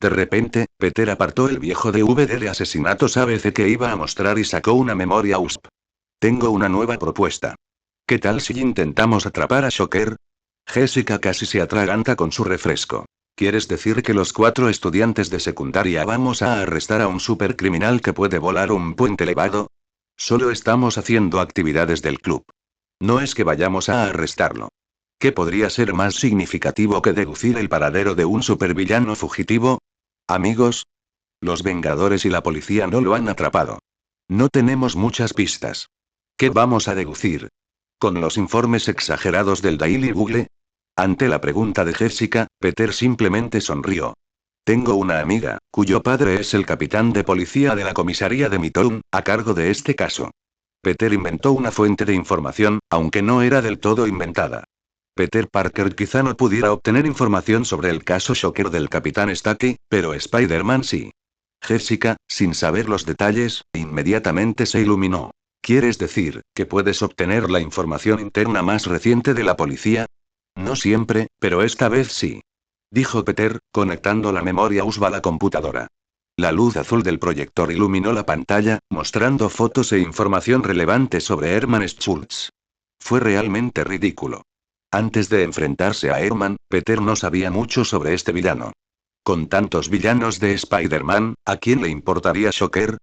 De repente, Peter apartó el viejo DVD de asesinatos ABC que iba a mostrar y sacó una memoria USB. Tengo una nueva propuesta. ¿Qué tal si intentamos atrapar a Shocker? Jessica casi se atraganta con su refresco. ¿Quieres decir que los 4 estudiantes de secundaria vamos a arrestar a un supercriminal que puede volar un puente elevado? Solo estamos haciendo actividades del club. No es que vayamos a arrestarlo. ¿Qué podría ser más significativo que deducir el paradero de un supervillano fugitivo? Amigos, los Vengadores y la policía no lo han atrapado. No tenemos muchas pistas. ¿Qué vamos a deducir? ¿Con los informes exagerados del Daily Bugle? Ante la pregunta de Jessica, Peter simplemente sonrió. Tengo una amiga, cuyo padre es el capitán de policía de la comisaría de Midtown, a cargo de este caso. Peter inventó una fuente de información, aunque no era del todo inventada. Peter Parker quizá no pudiera obtener información sobre el caso Shocker del capitán Stacy, pero Spider-Man sí. Jessica, sin saber los detalles, inmediatamente se iluminó. ¿Quieres decir que puedes obtener la información interna más reciente de la policía? No siempre, pero esta vez sí. Dijo Peter, conectando la memoria USB a la computadora. La luz azul del proyector iluminó la pantalla, mostrando fotos e información relevante sobre Herman Schultz. Fue realmente ridículo. Antes de enfrentarse a Herman, Peter no sabía mucho sobre este villano. Con tantos villanos de Spider-Man, ¿a quién le importaría Shocker?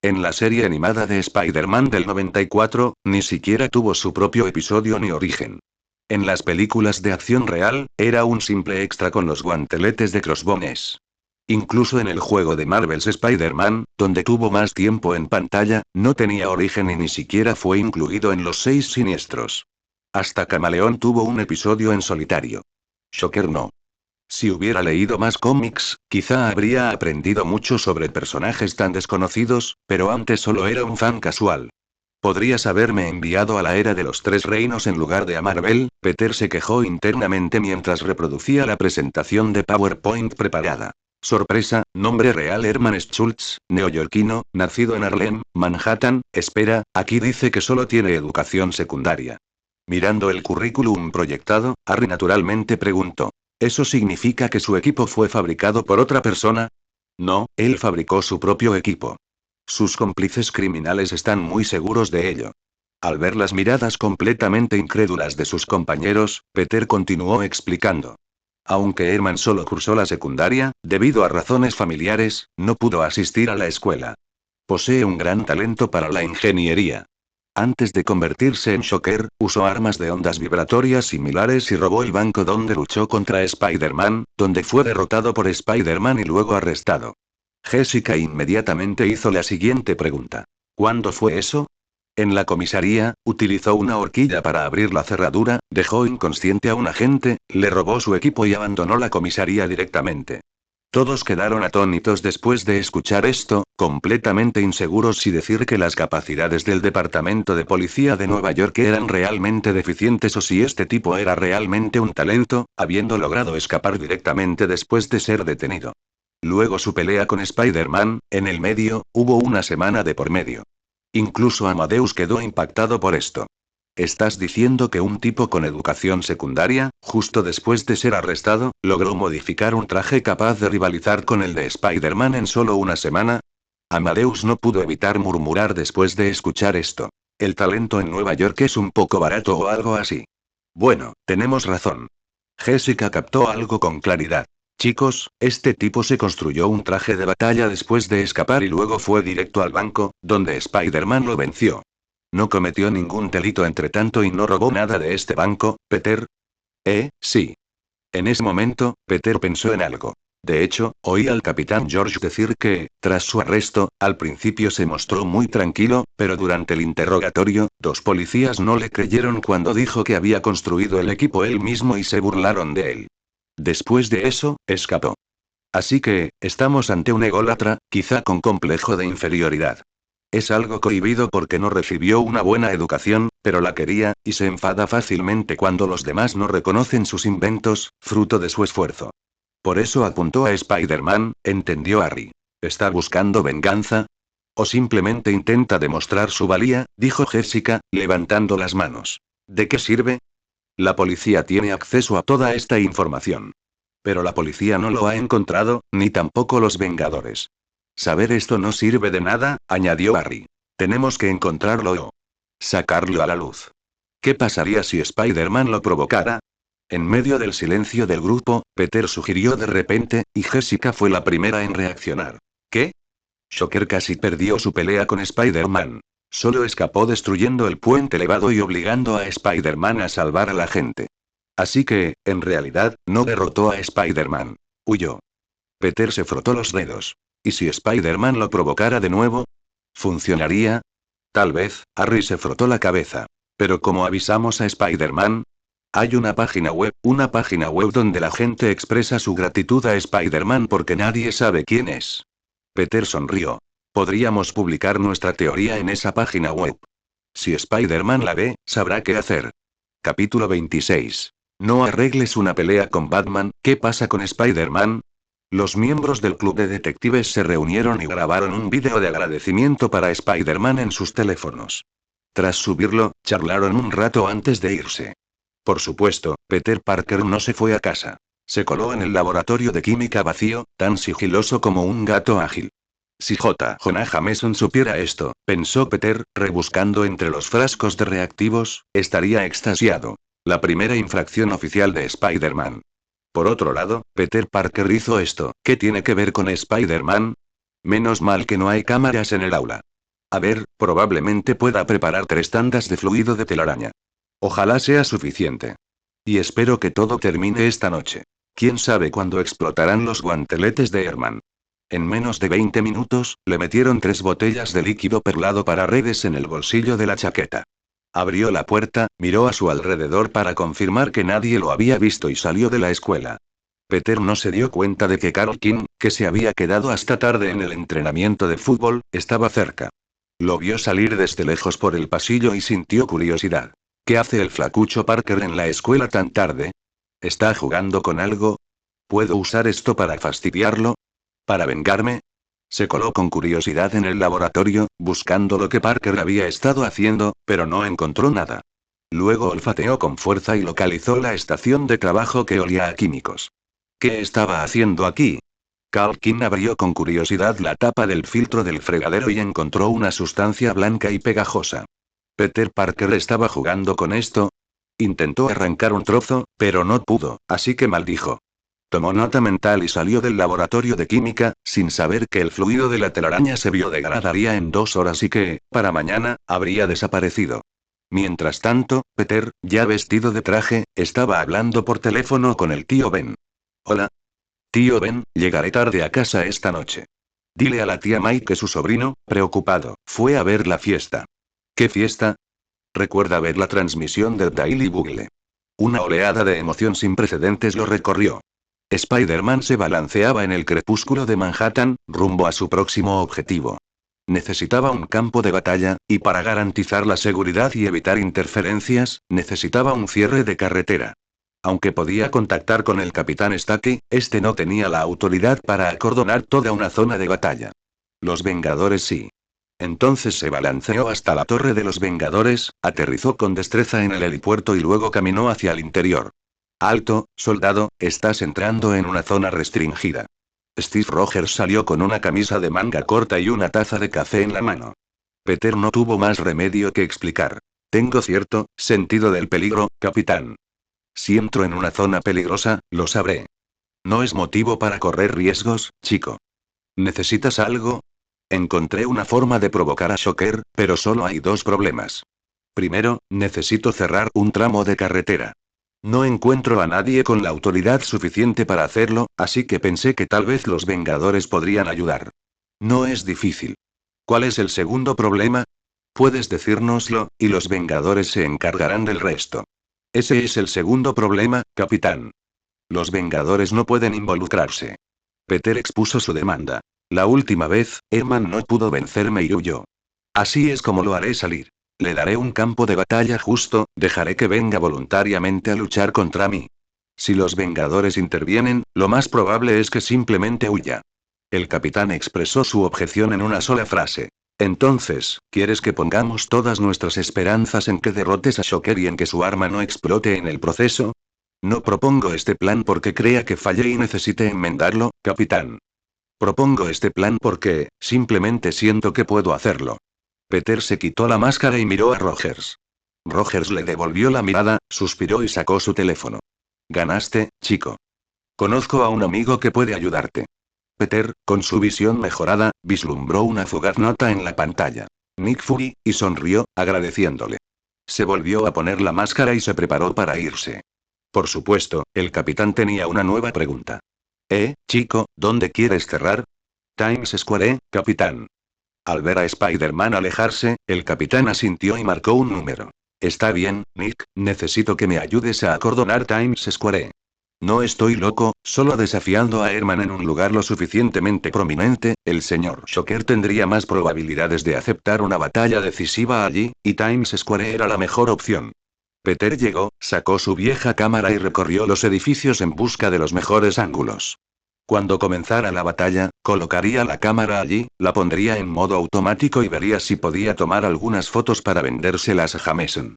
En la serie animada de Spider-Man del 94, ni siquiera tuvo su propio episodio ni origen. En las películas de acción real, era un simple extra con los guanteletes de Crossbones. Incluso en el juego de Marvel's Spider-Man, donde tuvo más tiempo en pantalla, no tenía origen y ni siquiera fue incluido en los 6 siniestros. Hasta Camaleón tuvo un episodio en solitario. Shocker no. Si hubiera leído más cómics, quizá habría aprendido mucho sobre personajes tan desconocidos, pero antes solo era un fan casual. Podrías haberme enviado a la era de los 3 reinos en lugar de a Marvel, Peter se quejó internamente mientras reproducía la presentación de PowerPoint preparada. Sorpresa, nombre real Herman Schultz, neoyorquino, nacido en Harlem, Manhattan. Espera, aquí dice que solo tiene educación secundaria. Mirando el currículum proyectado, Harry naturalmente preguntó. ¿Eso significa que su equipo fue fabricado por otra persona? No, él fabricó su propio equipo. Sus cómplices criminales están muy seguros de ello. Al ver las miradas completamente incrédulas de sus compañeros, Peter continuó explicando. Aunque Herman solo cursó la secundaria, debido a razones familiares, no pudo asistir a la escuela. Posee un gran talento para la ingeniería. Antes de convertirse en Shocker, usó armas de ondas vibratorias similares y robó el banco donde luchó contra Spider-Man, donde fue derrotado por Spider-Man y luego arrestado. Jessica inmediatamente hizo la siguiente pregunta. ¿Cuándo fue eso? En la comisaría, utilizó una horquilla para abrir la cerradura, dejó inconsciente a un agente, le robó su equipo y abandonó la comisaría directamente. Todos quedaron atónitos después de escuchar esto, completamente inseguros si decir que las capacidades del Departamento de Policía de Nueva York eran realmente deficientes o si este tipo era realmente un talento, habiendo logrado escapar directamente después de ser detenido. Luego su pelea con Spider-Man, en el medio, hubo una semana de por medio. Incluso Amadeus quedó impactado por esto. ¿Estás diciendo que un tipo con educación secundaria, justo después de ser arrestado, logró modificar un traje capaz de rivalizar con el de Spider-Man en solo una semana? Amadeus no pudo evitar murmurar después de escuchar esto. El talento en Nueva York es un poco barato o algo así. Bueno, tenemos razón. Jessica captó algo con claridad. Chicos, este tipo se construyó un traje de batalla después de escapar y luego fue directo al banco, donde Spider-Man lo venció. No cometió ningún delito entre tanto y no robó nada de este banco, Peter. Sí. En ese momento, Peter pensó en algo. De hecho, oí al capitán George decir que, tras su arresto, al principio se mostró muy tranquilo, pero durante el interrogatorio, 2 policías no le creyeron cuando dijo que había construido el equipo él mismo y se burlaron de él. Después de eso, escapó. Así que, estamos ante un ególatra, quizá con complejo de inferioridad. Es algo cohibido porque no recibió una buena educación, pero la quería, y se enfada fácilmente cuando los demás no reconocen sus inventos, fruto de su esfuerzo. Por eso apuntó a Spider-Man, entendió Harry. ¿Está buscando venganza? ¿O simplemente intenta demostrar su valía?, dijo Jessica, levantando las manos. ¿De qué sirve? La policía tiene acceso a toda esta información. Pero la policía no lo ha encontrado, ni tampoco los Vengadores. Saber esto no sirve de nada, añadió Barry. Tenemos que encontrarlo o sacarlo a la luz. ¿Qué pasaría si Spider-Man lo provocara? En medio del silencio del grupo, Peter sugirió de repente, y Jessica fue la primera en reaccionar. ¿Qué? Shocker casi perdió su pelea con Spider-Man. Solo escapó destruyendo el puente elevado y obligando a Spider-Man a salvar a la gente. Así que, en realidad, no derrotó a Spider-Man. Huyó. Peter se frotó los dedos. ¿Y si Spider-Man lo provocara de nuevo? ¿Funcionaría? Tal vez. Harry se frotó la cabeza. Pero ¿cómo avisamos a Spider-Man? Hay una página web donde la gente expresa su gratitud a Spider-Man porque nadie sabe quién es. Peter sonrió. Podríamos publicar nuestra teoría en esa página web. Si Spider-Man la ve, sabrá qué hacer. Capítulo 26. No arregles una pelea con Batman, ¿qué pasa con Spider-Man? Los miembros del club de detectives se reunieron y grabaron un vídeo de agradecimiento para Spider-Man en sus teléfonos. Tras subirlo, charlaron un rato antes de irse. Por supuesto, Peter Parker no se fue a casa. Se coló en el laboratorio de química vacío, tan sigiloso como un gato ágil. Si J. Jonah Jameson supiera esto, pensó Peter, rebuscando entre los frascos de reactivos, estaría extasiado. La primera infracción oficial de Spider-Man. Por otro lado, Peter Parker hizo esto, ¿qué tiene que ver con Spider-Man? Menos mal que no hay cámaras en el aula. A ver, probablemente pueda preparar 3 tandas de fluido de telaraña. Ojalá sea suficiente. Y espero que todo termine esta noche. ¿Quién sabe cuándo explotarán los guanteletes de Herman? En menos de 20 minutos, le metieron 3 botellas de líquido perlado para redes en el bolsillo de la chaqueta. Abrió la puerta, miró a su alrededor para confirmar que nadie lo había visto y salió de la escuela. Peter no se dio cuenta de que Carol King, que se había quedado hasta tarde en el entrenamiento de fútbol, estaba cerca. Lo vio salir desde lejos por el pasillo y sintió curiosidad. ¿Qué hace el flacucho Parker en la escuela tan tarde? ¿Está jugando con algo? ¿Puedo usar esto para fastidiarlo? ¿Para vengarme? Se coló con curiosidad en el laboratorio, buscando lo que Parker había estado haciendo, pero no encontró nada. Luego olfateó con fuerza y localizó la estación de trabajo que olía a químicos. ¿Qué estaba haciendo aquí? Carl King abrió con curiosidad la tapa del filtro del fregadero y encontró una sustancia blanca y pegajosa. ¿Peter Parker estaba jugando con esto? Intentó arrancar un trozo, pero no pudo, así que maldijo. Tomó nota mental y salió del laboratorio de química, sin saber que el fluido de la telaraña se biodegradaría en 2 horas y que, para mañana, habría desaparecido. Mientras tanto, Peter, ya vestido de traje, estaba hablando por teléfono con el tío Ben. Hola. Tío Ben, llegaré tarde a casa esta noche. Dile a la tía May que su sobrino, preocupado, fue a ver la fiesta. ¿Qué fiesta? Recuerda ver la transmisión del Daily Bugle. Una oleada de emoción sin precedentes lo recorrió. Spider-Man se balanceaba en el crepúsculo de Manhattan, rumbo a su próximo objetivo. Necesitaba un campo de batalla, y para garantizar la seguridad y evitar interferencias, necesitaba un cierre de carretera. Aunque podía contactar con el capitán Stacy, este no tenía la autoridad para acordonar toda una zona de batalla. Los Vengadores sí. Entonces se balanceó hasta la Torre de los Vengadores, aterrizó con destreza en el helipuerto y luego caminó hacia el interior. Alto, soldado, estás entrando en una zona restringida. Steve Rogers salió con una camisa de manga corta y una taza de café en la mano. Peter no tuvo más remedio que explicar. Tengo cierto sentido del peligro, capitán. Si entro en una zona peligrosa, lo sabré. No es motivo para correr riesgos, chico. ¿Necesitas algo? Encontré una forma de provocar a Shocker, pero solo hay 2 problemas. Primero, necesito cerrar un tramo de carretera. No encuentro a nadie con la autoridad suficiente para hacerlo, así que pensé que tal vez los Vengadores podrían ayudar. No es difícil. ¿Cuál es el segundo problema? Puedes decírnoslo, y los Vengadores se encargarán del resto. Ese es el segundo problema, capitán. Los Vengadores no pueden involucrarse. Peter expuso su demanda. La última vez, Herman no pudo vencerme y huyó. Así es como lo haré salir. Le daré un campo de batalla justo, dejaré que venga voluntariamente a luchar contra mí. Si los Vengadores intervienen, lo más probable es que simplemente huya. El capitán expresó su objeción en una sola frase. Entonces, ¿quieres que pongamos todas nuestras esperanzas en que derrotes a Shocker y en que su arma no explote en el proceso? No propongo este plan porque crea que fallé y necesite enmendarlo, capitán. Propongo este plan porque, simplemente siento que puedo hacerlo. Peter se quitó la máscara y miró a Rogers. Rogers le devolvió la mirada, suspiró y sacó su teléfono. Ganaste, chico. Conozco a un amigo que puede ayudarte. Peter, con su visión mejorada, vislumbró una fugaz nota en la pantalla. Nick Fury, y sonrió, agradeciéndole. Se volvió a poner la máscara y se preparó para irse. Por supuesto, el capitán tenía una nueva pregunta. Chico, ¿dónde quieres cerrar? Times Square, capitán. Al ver a Spider-Man alejarse, el capitán asintió y marcó un número. Está bien, Nick, necesito que me ayudes a acordonar Times Square. No estoy loco, solo desafiando a Herman en un lugar lo suficientemente prominente, el señor Shocker tendría más probabilidades de aceptar una batalla decisiva allí, y Times Square era la mejor opción. Peter llegó, sacó su vieja cámara y recorrió los edificios en busca de los mejores ángulos. Cuando comenzara la batalla, colocaría la cámara allí, la pondría en modo automático y vería si podía tomar algunas fotos para vendérselas a Jameson.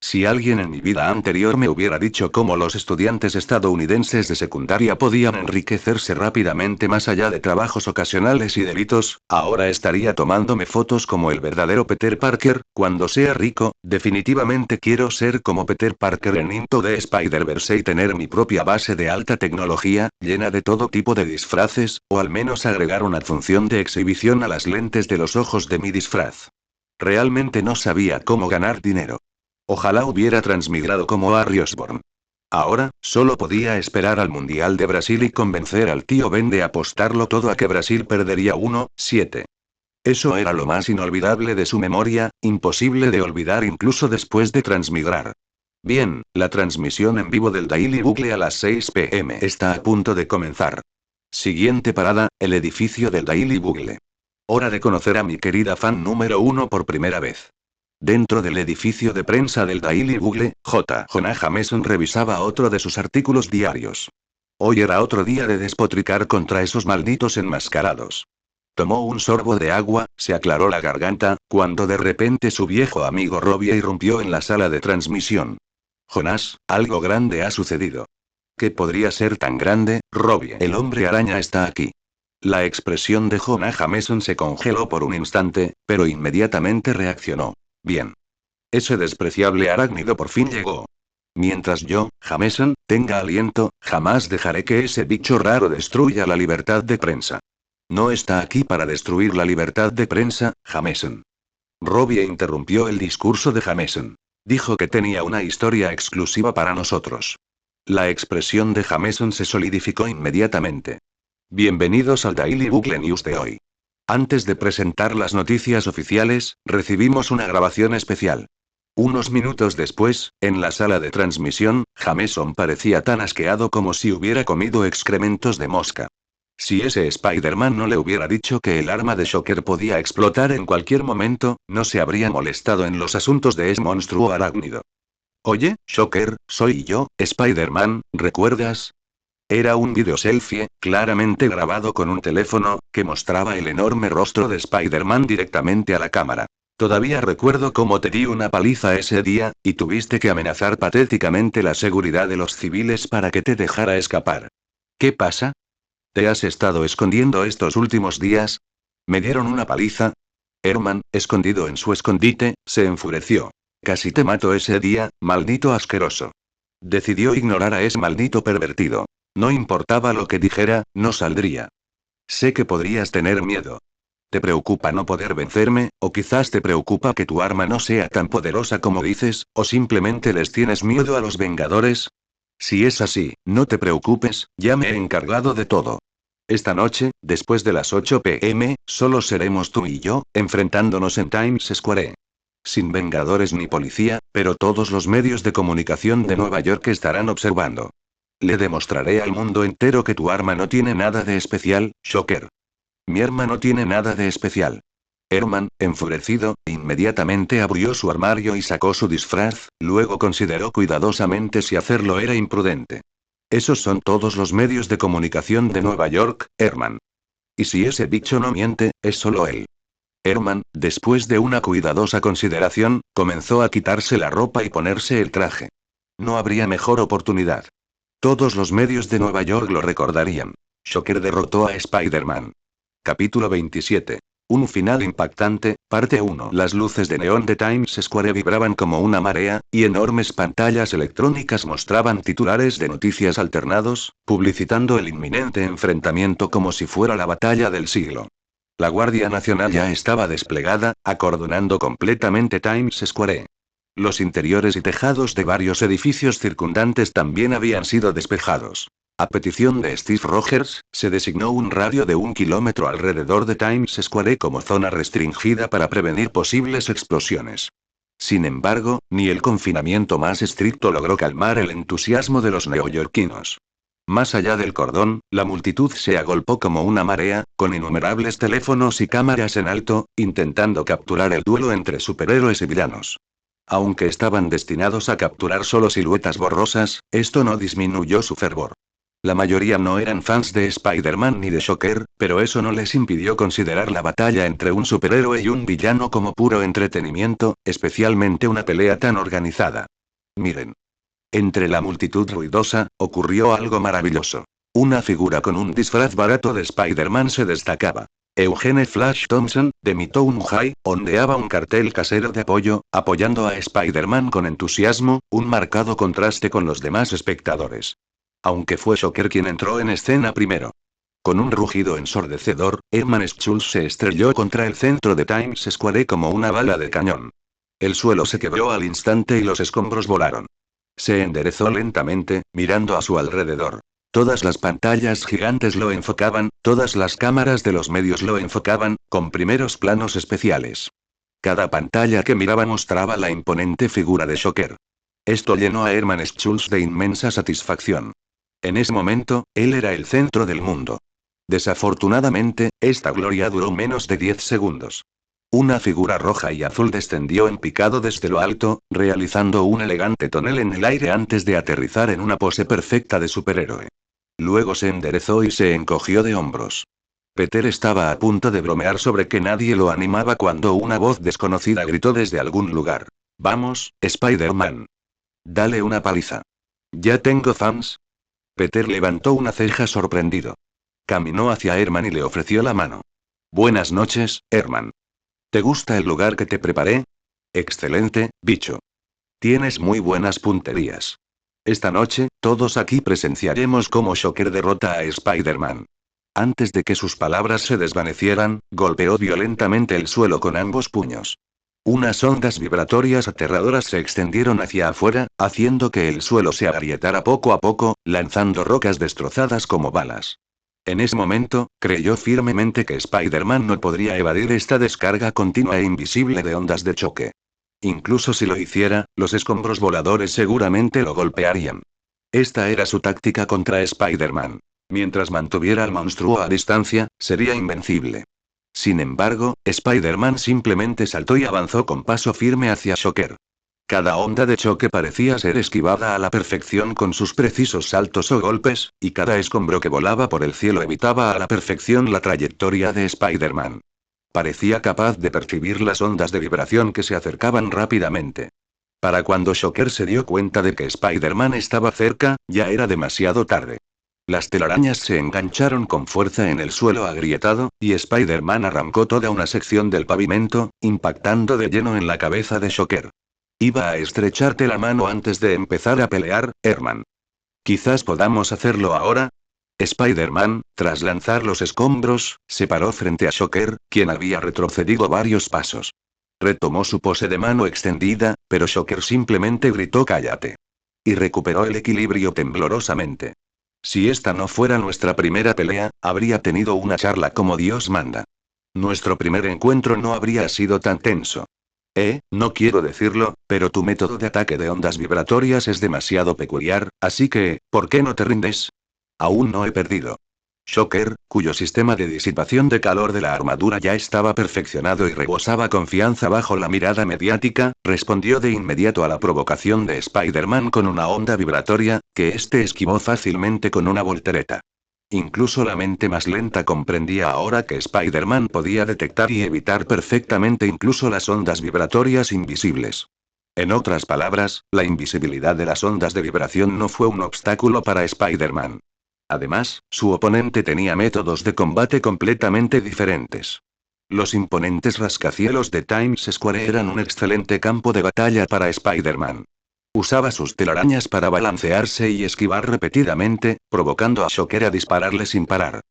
Si alguien en mi vida anterior me hubiera dicho cómo los estudiantes estadounidenses de secundaria podían enriquecerse rápidamente más allá de trabajos ocasionales y delitos, ahora estaría tomándome fotos como el verdadero Peter Parker. Cuando sea rico, definitivamente quiero ser como Peter Parker en Into the Spider-Verse y tener mi propia base de alta tecnología, llena de todo tipo de disfraces, o al menos agregar una función de exhibición a las lentes de los ojos de mi disfraz. Realmente no sabía cómo ganar dinero. Ojalá hubiera transmigrado como Harry Osborn. Ahora, solo podía esperar al Mundial de Brasil y convencer al tío Ben de apostarlo todo a que Brasil perdería 1-7. Eso era lo más inolvidable de su memoria, imposible de olvidar incluso después de transmigrar. Bien, la transmisión en vivo del Daily Bugle a las 6 p.m. está a punto de comenzar. Siguiente parada, el edificio del Daily Bugle. Hora de conocer a mi querida fan número 1 por primera vez. Dentro del edificio de prensa del Daily Bugle, Jonah Jameson revisaba otro de sus artículos diarios. Hoy era otro día de despotricar contra esos malditos enmascarados. Tomó un sorbo de agua, se aclaró la garganta, cuando de repente su viejo amigo Robbie irrumpió en la sala de transmisión. Jonás, algo grande ha sucedido. ¿Qué podría ser tan grande, Robbie? El hombre araña está aquí. La expresión de Jonah Jameson se congeló por un instante, pero inmediatamente reaccionó. Bien. Ese despreciable arácnido por fin llegó. Mientras yo, Jameson, tenga aliento, jamás dejaré que ese bicho raro destruya la libertad de prensa. No está aquí para destruir la libertad de prensa, Jameson. Robbie interrumpió el discurso de Jameson. Dijo que tenía una historia exclusiva para nosotros. La expresión de Jameson se solidificó inmediatamente. Bienvenidos al Daily Bugle News de hoy. Antes de presentar las noticias oficiales, recibimos una grabación especial. Unos minutos después, en la sala de transmisión, Jameson parecía tan asqueado como si hubiera comido excrementos de mosca. Si ese Spider-Man no le hubiera dicho que el arma de Shocker podía explotar en cualquier momento, no se habría molestado en los asuntos de ese monstruo arácnido. Oye, Shocker, soy yo, Spider-Man, ¿recuerdas? Era un video selfie, claramente grabado con un teléfono, que mostraba el enorme rostro de Spider-Man directamente a la cámara. Todavía recuerdo cómo te di una paliza ese día, y tuviste que amenazar patéticamente la seguridad de los civiles para que te dejara escapar. ¿Qué pasa? ¿Te has estado escondiendo estos últimos días? ¿Me dieron una paliza? Herman, escondido en su escondite, se enfureció. Casi te mato ese día, maldito asqueroso. Decidió ignorar a ese maldito pervertido. No importaba lo que dijera, no saldría. Sé que podrías tener miedo. ¿Te preocupa no poder vencerme, o quizás te preocupa que tu arma no sea tan poderosa como dices, o simplemente les tienes miedo a los Vengadores? Si es así, no te preocupes, ya me he encargado de todo. Esta noche, después de las 8 p.m., solo seremos tú y yo, enfrentándonos en Times Square. Sin Vengadores ni policía, pero todos los medios de comunicación de Nueva York estarán observando. Le demostraré al mundo entero que tu arma no tiene nada de especial, Shocker. Mi arma no tiene nada de especial. Herman, enfurecido, inmediatamente abrió su armario y sacó su disfraz, luego consideró cuidadosamente si hacerlo era imprudente. Esos son todos los medios de comunicación de Nueva York, Herman. Y si ese bicho no miente, es solo él. Herman, después de una cuidadosa consideración, comenzó a quitarse la ropa y ponerse el traje. No habría mejor oportunidad. Todos los medios de Nueva York lo recordarían. Shocker derrotó a Spider-Man. Capítulo 27. Un final impactante, parte 1. Las luces de neón de Times Square vibraban como una marea, y enormes pantallas electrónicas mostraban titulares de noticias alternados, publicitando el inminente enfrentamiento como si fuera la batalla del siglo. La Guardia Nacional ya estaba desplegada, acordonando completamente Times Square. Los interiores y tejados de varios edificios circundantes también habían sido despejados. A petición de Steve Rogers, se designó un radio de 1 kilómetro alrededor de Times Square como zona restringida para prevenir posibles explosiones. Sin embargo, ni el confinamiento más estricto logró calmar el entusiasmo de los neoyorquinos. Más allá del cordón, la multitud se agolpó como una marea, con innumerables teléfonos y cámaras en alto, intentando capturar el duelo entre superhéroes y villanos. Aunque estaban destinados a capturar solo siluetas borrosas, esto no disminuyó su fervor. La mayoría no eran fans de Spider-Man ni de Shocker, pero eso no les impidió considerar la batalla entre un superhéroe y un villano como puro entretenimiento, especialmente una pelea tan organizada. Miren. Entre la multitud ruidosa, ocurrió algo maravilloso. Una figura con un disfraz barato de Spider-Man se destacaba. Eugene Flash Thompson, de Midtown High, ondeaba un cartel casero de apoyo, apoyando a Spider-Man con entusiasmo, un marcado contraste con los demás espectadores. Aunque fue Shocker quien entró en escena primero. Con un rugido ensordecedor, Herman Schultz se estrelló contra el centro de Times Square como una bala de cañón. El suelo se quebró al instante y los escombros volaron. Se enderezó lentamente, mirando a su alrededor. Todas las pantallas gigantes lo enfocaban, todas las cámaras de los medios lo enfocaban, con primeros planos especiales. Cada pantalla que miraba mostraba la imponente figura de Shocker. Esto llenó a Herman Schultz de inmensa satisfacción. En ese momento, él era el centro del mundo. Desafortunadamente, esta gloria duró menos de 10 segundos. Una figura roja y azul descendió en picado desde lo alto, realizando un elegante tonel en el aire antes de aterrizar en una pose perfecta de superhéroe. Luego se enderezó y se encogió de hombros. Peter estaba a punto de bromear sobre que nadie lo animaba cuando una voz desconocida gritó desde algún lugar. «Vamos, Spider-Man. Dale una paliza». «¿Ya tengo fans?» Peter levantó una ceja sorprendido. Caminó hacia Herman y le ofreció la mano. «Buenas noches, Herman. ¿Te gusta el lugar que te preparé?» «Excelente, bicho. Tienes muy buenas punterías. Esta noche, todos aquí presenciaremos cómo Shocker derrota a Spider-Man». Antes de que sus palabras se desvanecieran, golpeó violentamente el suelo con ambos puños. Unas ondas vibratorias aterradoras se extendieron hacia afuera, haciendo que el suelo se agrietara poco a poco, lanzando rocas destrozadas como balas. En ese momento, creyó firmemente que Spider-Man no podría evadir esta descarga continua e invisible de ondas de choque. Incluso si lo hiciera, los escombros voladores seguramente lo golpearían. Esta era su táctica contra Spider-Man. Mientras mantuviera al monstruo a distancia, sería invencible. Sin embargo, Spider-Man simplemente saltó y avanzó con paso firme hacia Shocker. Cada onda de choque parecía ser esquivada a la perfección con sus precisos saltos o golpes, y cada escombro que volaba por el cielo evitaba a la perfección la trayectoria de Spider-Man. Parecía capaz de percibir las ondas de vibración que se acercaban rápidamente. Para cuando Shocker se dio cuenta de que Spider-Man estaba cerca, ya era demasiado tarde. Las telarañas se engancharon con fuerza en el suelo agrietado, y Spider-Man arrancó toda una sección del pavimento, impactando de lleno en la cabeza de Shocker. Iba a estrecharte la mano antes de empezar a pelear, Herman. Quizás podamos hacerlo ahora. Spider-Man, tras lanzar los escombros, se paró frente a Shocker, quien había retrocedido varios pasos. Retomó su pose de mano extendida, pero Shocker simplemente gritó «cállate». Y recuperó el equilibrio temblorosamente. Si esta no fuera nuestra primera pelea, habría tenido una charla como Dios manda. Nuestro primer encuentro no habría sido tan tenso. No quiero decirlo, pero tu método de ataque de ondas vibratorias es demasiado peculiar, así que, ¿por qué no te rindes? Aún no he perdido. Shocker, cuyo sistema de disipación de calor de la armadura ya estaba perfeccionado y rebosaba confianza bajo la mirada mediática, respondió de inmediato a la provocación de Spider-Man con una onda vibratoria, que éste esquivó fácilmente con una voltereta. Incluso la mente más lenta comprendía ahora que Spider-Man podía detectar y evitar perfectamente incluso las ondas vibratorias invisibles. En otras palabras, la invisibilidad de las ondas de vibración no fue un obstáculo para Spider-Man. Además, su oponente tenía métodos de combate completamente diferentes. Los imponentes rascacielos de Times Square eran un excelente campo de batalla para Spider-Man. Usaba sus telarañas para balancearse y esquivar repetidamente, provocando a Shocker a dispararle sin parar.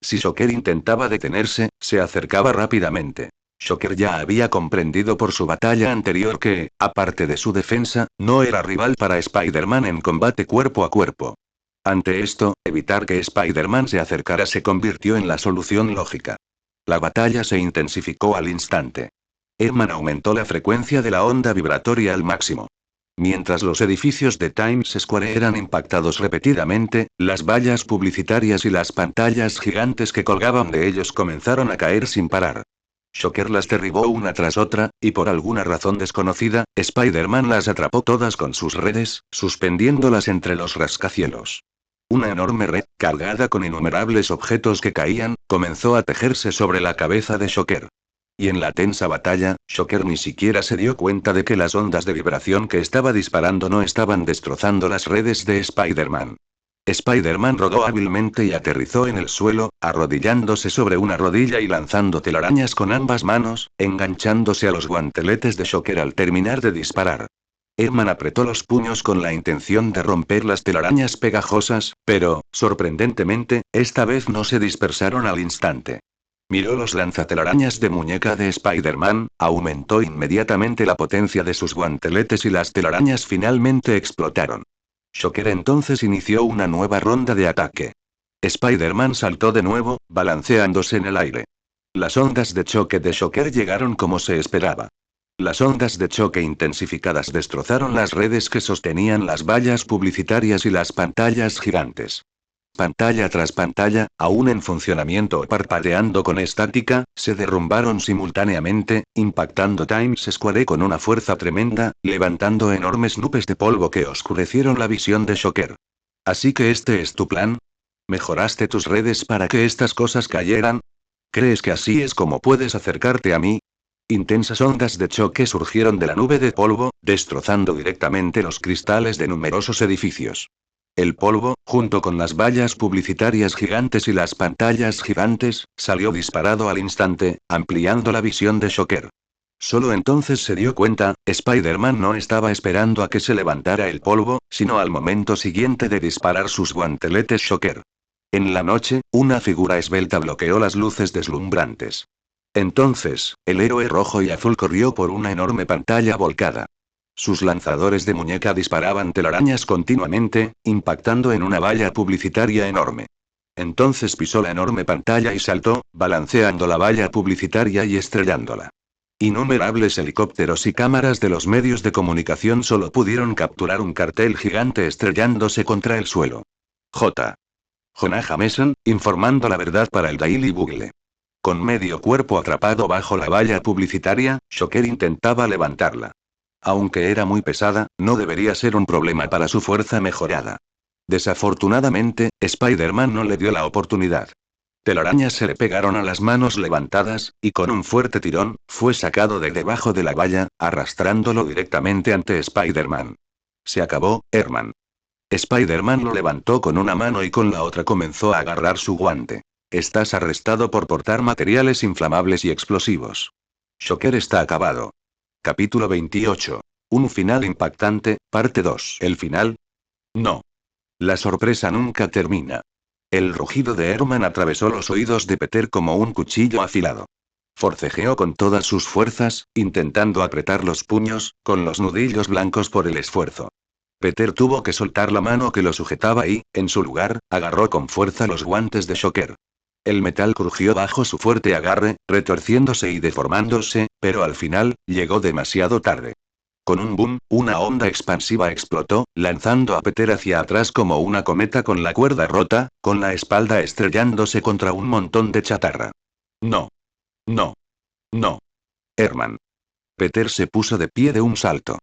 Si Shocker intentaba detenerse, se acercaba rápidamente. Shocker ya había comprendido por su batalla anterior que, aparte de su defensa, no era rival para Spider-Man en combate cuerpo a cuerpo. Ante esto, evitar que Spider-Man se acercara se convirtió en la solución lógica. La batalla se intensificó al instante. Herman aumentó la frecuencia de la onda vibratoria al máximo. Mientras los edificios de Times Square eran impactados repetidamente, las vallas publicitarias y las pantallas gigantes que colgaban de ellos comenzaron a caer sin parar. Shocker las derribó una tras otra, y por alguna razón desconocida, Spider-Man las atrapó todas con sus redes, suspendiéndolas entre los rascacielos. Una enorme red, cargada con innumerables objetos que caían, comenzó a tejerse sobre la cabeza de Shocker. Y en la tensa batalla, Shocker ni siquiera se dio cuenta de que las ondas de vibración que estaba disparando no estaban destrozando las redes de Spider-Man. Spider-Man rodó hábilmente y aterrizó en el suelo, arrodillándose sobre una rodilla y lanzando telarañas con ambas manos, enganchándose a los guanteletes de Shocker al terminar de disparar. Herman apretó los puños con la intención de romper las telarañas pegajosas, pero, sorprendentemente, esta vez no se dispersaron al instante. Miró los lanzatelarañas de muñeca de Spider-Man, aumentó inmediatamente la potencia de sus guanteletes y las telarañas finalmente explotaron. Shocker entonces inició una nueva ronda de ataque. Spider-Man saltó de nuevo, balanceándose en el aire. Las ondas de choque de Shocker llegaron como se esperaba. Las ondas de choque intensificadas destrozaron las redes que sostenían las vallas publicitarias y las pantallas gigantes. Pantalla tras pantalla, aún en funcionamiento o parpadeando con estática, se derrumbaron simultáneamente, impactando Times Square con una fuerza tremenda, levantando enormes nubes de polvo que oscurecieron la visión de Shocker. ¿Así que este es tu plan? ¿Mejoraste tus redes para que estas cosas cayeran? ¿Crees que así es como puedes acercarte a mí? Intensas ondas de choque surgieron de la nube de polvo, destrozando directamente los cristales de numerosos edificios. El polvo, junto con las vallas publicitarias gigantes y las pantallas gigantes, salió disparado al instante, ampliando la visión de Shocker. Solo entonces se dio cuenta, Spider-Man no estaba esperando a que se levantara el polvo, sino al momento siguiente de disparar sus guanteletes Shocker. En la noche, una figura esbelta bloqueó las luces deslumbrantes. Entonces, el héroe rojo y azul corrió por una enorme pantalla volcada. Sus lanzadores de muñeca disparaban telarañas continuamente, impactando en una valla publicitaria enorme. Entonces pisó la enorme pantalla y saltó, balanceando la valla publicitaria y estrellándola. Innumerables helicópteros y cámaras de los medios de comunicación solo pudieron capturar un cartel gigante estrellándose contra el suelo. J. Jonah Jameson, informando la verdad para el Daily Bugle. Con medio cuerpo atrapado bajo la valla publicitaria, Shocker intentaba levantarla. Aunque era muy pesada, no debería ser un problema para su fuerza mejorada. Desafortunadamente, Spider-Man no le dio la oportunidad. Telarañas se le pegaron a las manos levantadas, y con un fuerte tirón, fue sacado de debajo de la valla, arrastrándolo directamente ante Spider-Man. Se acabó, Herman. Spider-Man lo levantó con una mano y con la otra comenzó a agarrar su guante. Estás arrestado por portar materiales inflamables y explosivos. Shocker está acabado. Capítulo 28. Un final impactante, parte 2. ¿El final? No. La sorpresa nunca termina. El rugido de Herman atravesó los oídos de Peter como un cuchillo afilado. Forcejeó con todas sus fuerzas, intentando apretar los puños, con los nudillos blancos por el esfuerzo. Peter tuvo que soltar la mano que lo sujetaba y, en su lugar, agarró con fuerza los guantes de Shocker. El metal crujió bajo su fuerte agarre, retorciéndose y deformándose, pero al final, llegó demasiado tarde. Con un boom, una onda expansiva explotó, lanzando a Peter hacia atrás como una cometa con la cuerda rota, con la espalda estrellándose contra un montón de chatarra. No. No. No. Herman. Peter se puso de pie de un salto.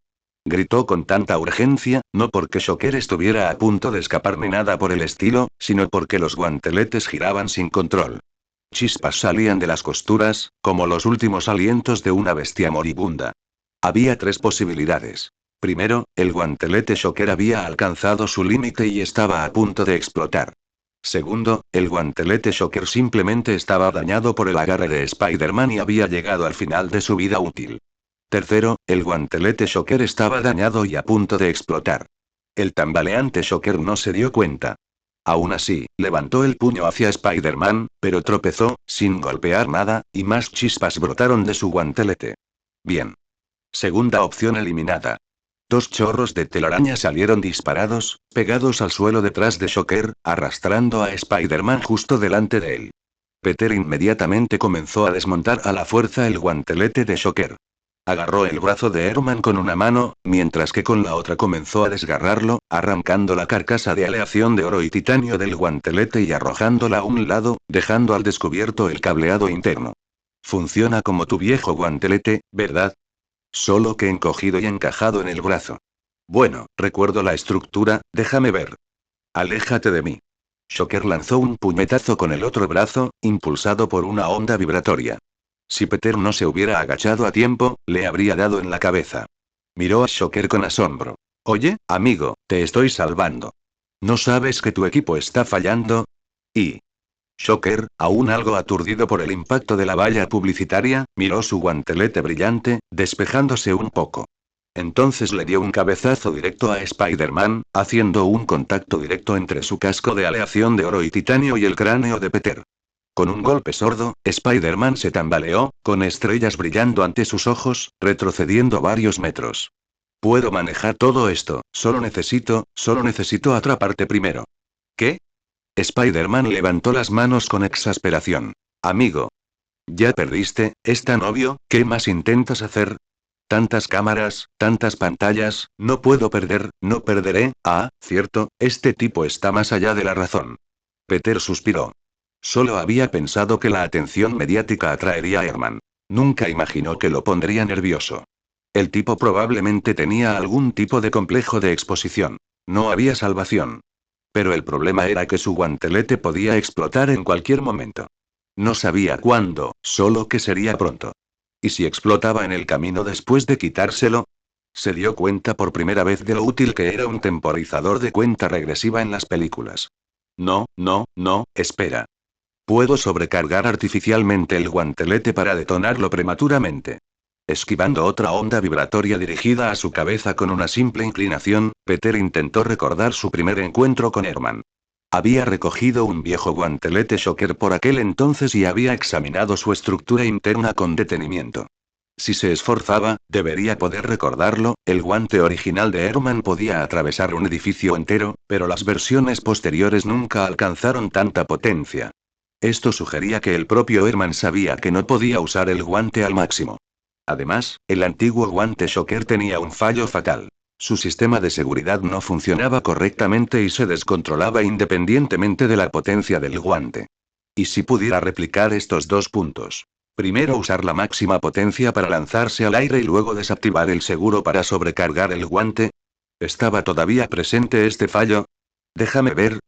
Gritó con tanta urgencia, no porque Shocker estuviera a punto de escapar ni nada por el estilo, sino porque los guanteletes giraban sin control. Chispas salían de las costuras, como los últimos alientos de una bestia moribunda. Había tres posibilidades. Primero, el guantelete Shocker había alcanzado su límite y estaba a punto de explotar. Segundo, el guantelete Shocker simplemente estaba dañado por el agarre de Spider-Man y había llegado al final de su vida útil. Tercero, el guantelete Shocker estaba dañado y a punto de explotar. El tambaleante Shocker no se dio cuenta. Aún así, levantó el puño hacia Spider-Man, pero tropezó, sin golpear nada, y más chispas brotaron de su guantelete. Bien. Segunda opción eliminada. Dos chorros de telaraña salieron disparados, pegados al suelo detrás de Shocker, arrastrando a Spider-Man justo delante de él. Peter inmediatamente comenzó a desmontar a la fuerza el guantelete de Shocker. Agarró el brazo de Herman con una mano, mientras que con la otra comenzó a desgarrarlo, arrancando la carcasa de aleación de oro y titanio del guantelete y arrojándola a un lado, dejando al descubierto el cableado interno. Funciona como tu viejo guantelete, ¿verdad? Solo que encogido y encajado en el brazo. Bueno, recuerdo la estructura, déjame ver. Aléjate de mí. Shocker lanzó un puñetazo con el otro brazo, impulsado por una onda vibratoria. Si Peter no se hubiera agachado a tiempo, le habría dado en la cabeza. Miró a Shocker con asombro. Oye, amigo, te estoy salvando. ¿No sabes que tu equipo está fallando? Y... Shocker, aún algo aturdido por el impacto de la valla publicitaria, miró su guantelete brillante, despejándose un poco. Entonces le dio un cabezazo directo a Spider-Man, haciendo un contacto directo entre su casco de aleación de oro y titanio y el cráneo de Peter. Con un golpe sordo, Spider-Man se tambaleó, con estrellas brillando ante sus ojos, retrocediendo varios metros. Puedo manejar todo esto, solo necesito atraparte primero. ¿Qué? Spider-Man levantó las manos con exasperación. Amigo. Ya perdiste, es tan obvio, ¿qué más intentas hacer? Tantas cámaras, tantas pantallas, no puedo perder, no perderé, cierto, este tipo está más allá de la razón. Peter suspiró. Solo había pensado que la atención mediática atraería a Herman. Nunca imaginó que lo pondría nervioso. El tipo probablemente tenía algún tipo de complejo de exposición. No había salvación. Pero el problema era que su guantelete podía explotar en cualquier momento. No sabía cuándo, solo que sería pronto. ¿Y si explotaba en el camino después de quitárselo? Se dio cuenta por primera vez de lo útil que era un temporizador de cuenta regresiva en las películas. No, espera. Puedo sobrecargar artificialmente el guantelete para detonarlo prematuramente. Esquivando otra onda vibratoria dirigida a su cabeza con una simple inclinación, Peter intentó recordar su primer encuentro con Herman. Había recogido un viejo guantelete Shocker por aquel entonces y había examinado su estructura interna con detenimiento. Si se esforzaba, debería poder recordarlo, el guante original de Herman podía atravesar un edificio entero, pero las versiones posteriores nunca alcanzaron tanta potencia. Esto sugería que el propio Herman sabía que no podía usar el guante al máximo. Además, el antiguo guante Shocker tenía un fallo fatal. Su sistema de seguridad no funcionaba correctamente y se descontrolaba independientemente de la potencia del guante. ¿Y si pudiera replicar estos dos puntos? Primero usar la máxima potencia para lanzarse al aire y luego desactivar el seguro para sobrecargar el guante. ¿Estaba todavía presente este fallo? Déjame ver.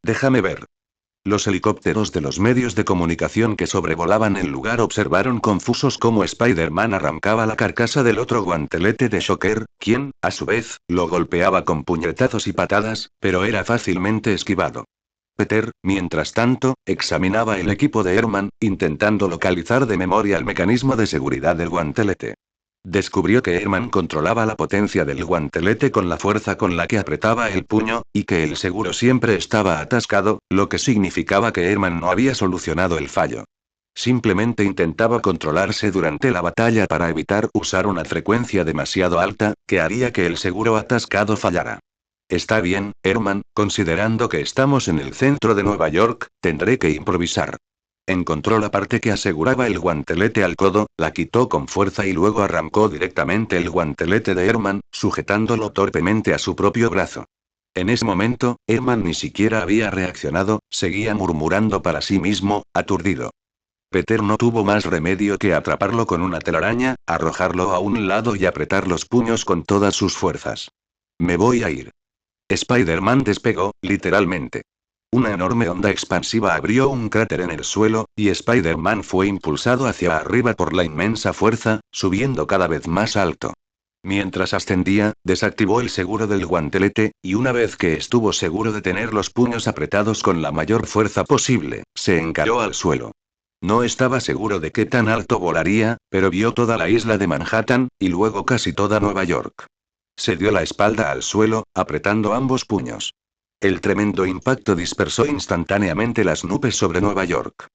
Los helicópteros de los medios de comunicación que sobrevolaban el lugar observaron confusos cómo Spider-Man arrancaba la carcasa del otro guantelete de Shocker, quien, a su vez, lo golpeaba con puñetazos y patadas, pero era fácilmente esquivado. Peter, mientras tanto, examinaba el equipo de Herman, intentando localizar de memoria el mecanismo de seguridad del guantelete. Descubrió que Herman controlaba la potencia del guantelete con la fuerza con la que apretaba el puño, y que el seguro siempre estaba atascado, lo que significaba que Herman no había solucionado el fallo. Simplemente intentaba controlarse durante la batalla para evitar usar una frecuencia demasiado alta, que haría que el seguro atascado fallara. Está bien, Herman, considerando que estamos en el centro de Nueva York, tendré que improvisar. Encontró la parte que aseguraba el guantelete al codo, la quitó con fuerza y luego arrancó directamente el guantelete de Herman, sujetándolo torpemente a su propio brazo. En ese momento, Herman ni siquiera había reaccionado, seguía murmurando para sí mismo, aturdido. Peter no tuvo más remedio que atraparlo con una telaraña, arrojarlo a un lado y apretar los puños con todas sus fuerzas. Me voy a ir. Spider-Man despegó, literalmente. Una enorme onda expansiva abrió un cráter en el suelo, y Spider-Man fue impulsado hacia arriba por la inmensa fuerza, subiendo cada vez más alto. Mientras ascendía, desactivó el seguro del guantelete, y una vez que estuvo seguro de tener los puños apretados con la mayor fuerza posible, se encaró al suelo. No estaba seguro de qué tan alto volaría, pero vio toda la isla de Manhattan, y luego casi toda Nueva York. Se dio la espalda al suelo, apretando ambos puños. El tremendo impacto dispersó instantáneamente las nubes sobre Nueva York.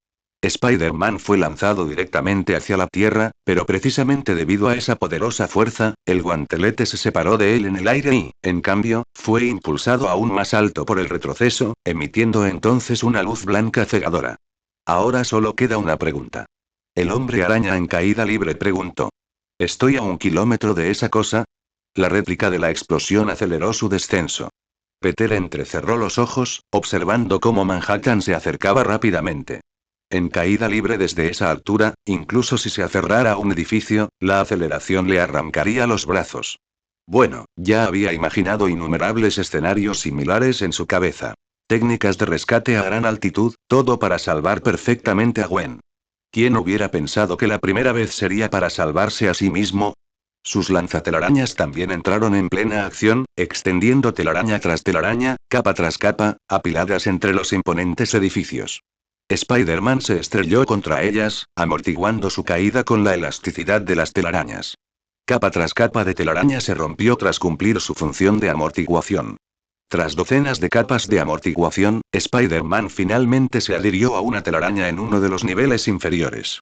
Spider-Man fue lanzado directamente hacia la Tierra, pero precisamente debido a esa poderosa fuerza, el guantelete se separó de él en el aire y, en cambio, fue impulsado aún más alto por el retroceso, emitiendo entonces una luz blanca cegadora. Ahora solo queda una pregunta. El hombre araña en caída libre preguntó. ¿Estoy a 1 kilómetro de esa cosa? La réplica de la explosión aceleró su descenso. Peter entrecerró los ojos, observando cómo Manhattan se acercaba rápidamente. En caída libre desde esa altura, incluso si se aferrara a un edificio, la aceleración le arrancaría los brazos. Bueno, ya había imaginado innumerables escenarios similares en su cabeza. Técnicas de rescate a gran altitud, todo para salvar perfectamente a Gwen. ¿Quién hubiera pensado que la primera vez sería para salvarse a sí mismo? Sus lanzatelarañas también entraron en plena acción, extendiendo telaraña tras telaraña, capa tras capa, apiladas entre los imponentes edificios. Spider-Man se estrelló contra ellas, amortiguando su caída con la elasticidad de las telarañas. Capa tras capa de telaraña se rompió tras cumplir su función de amortiguación. Tras docenas de capas de amortiguación, Spider-Man finalmente se adhirió a una telaraña en uno de los niveles inferiores.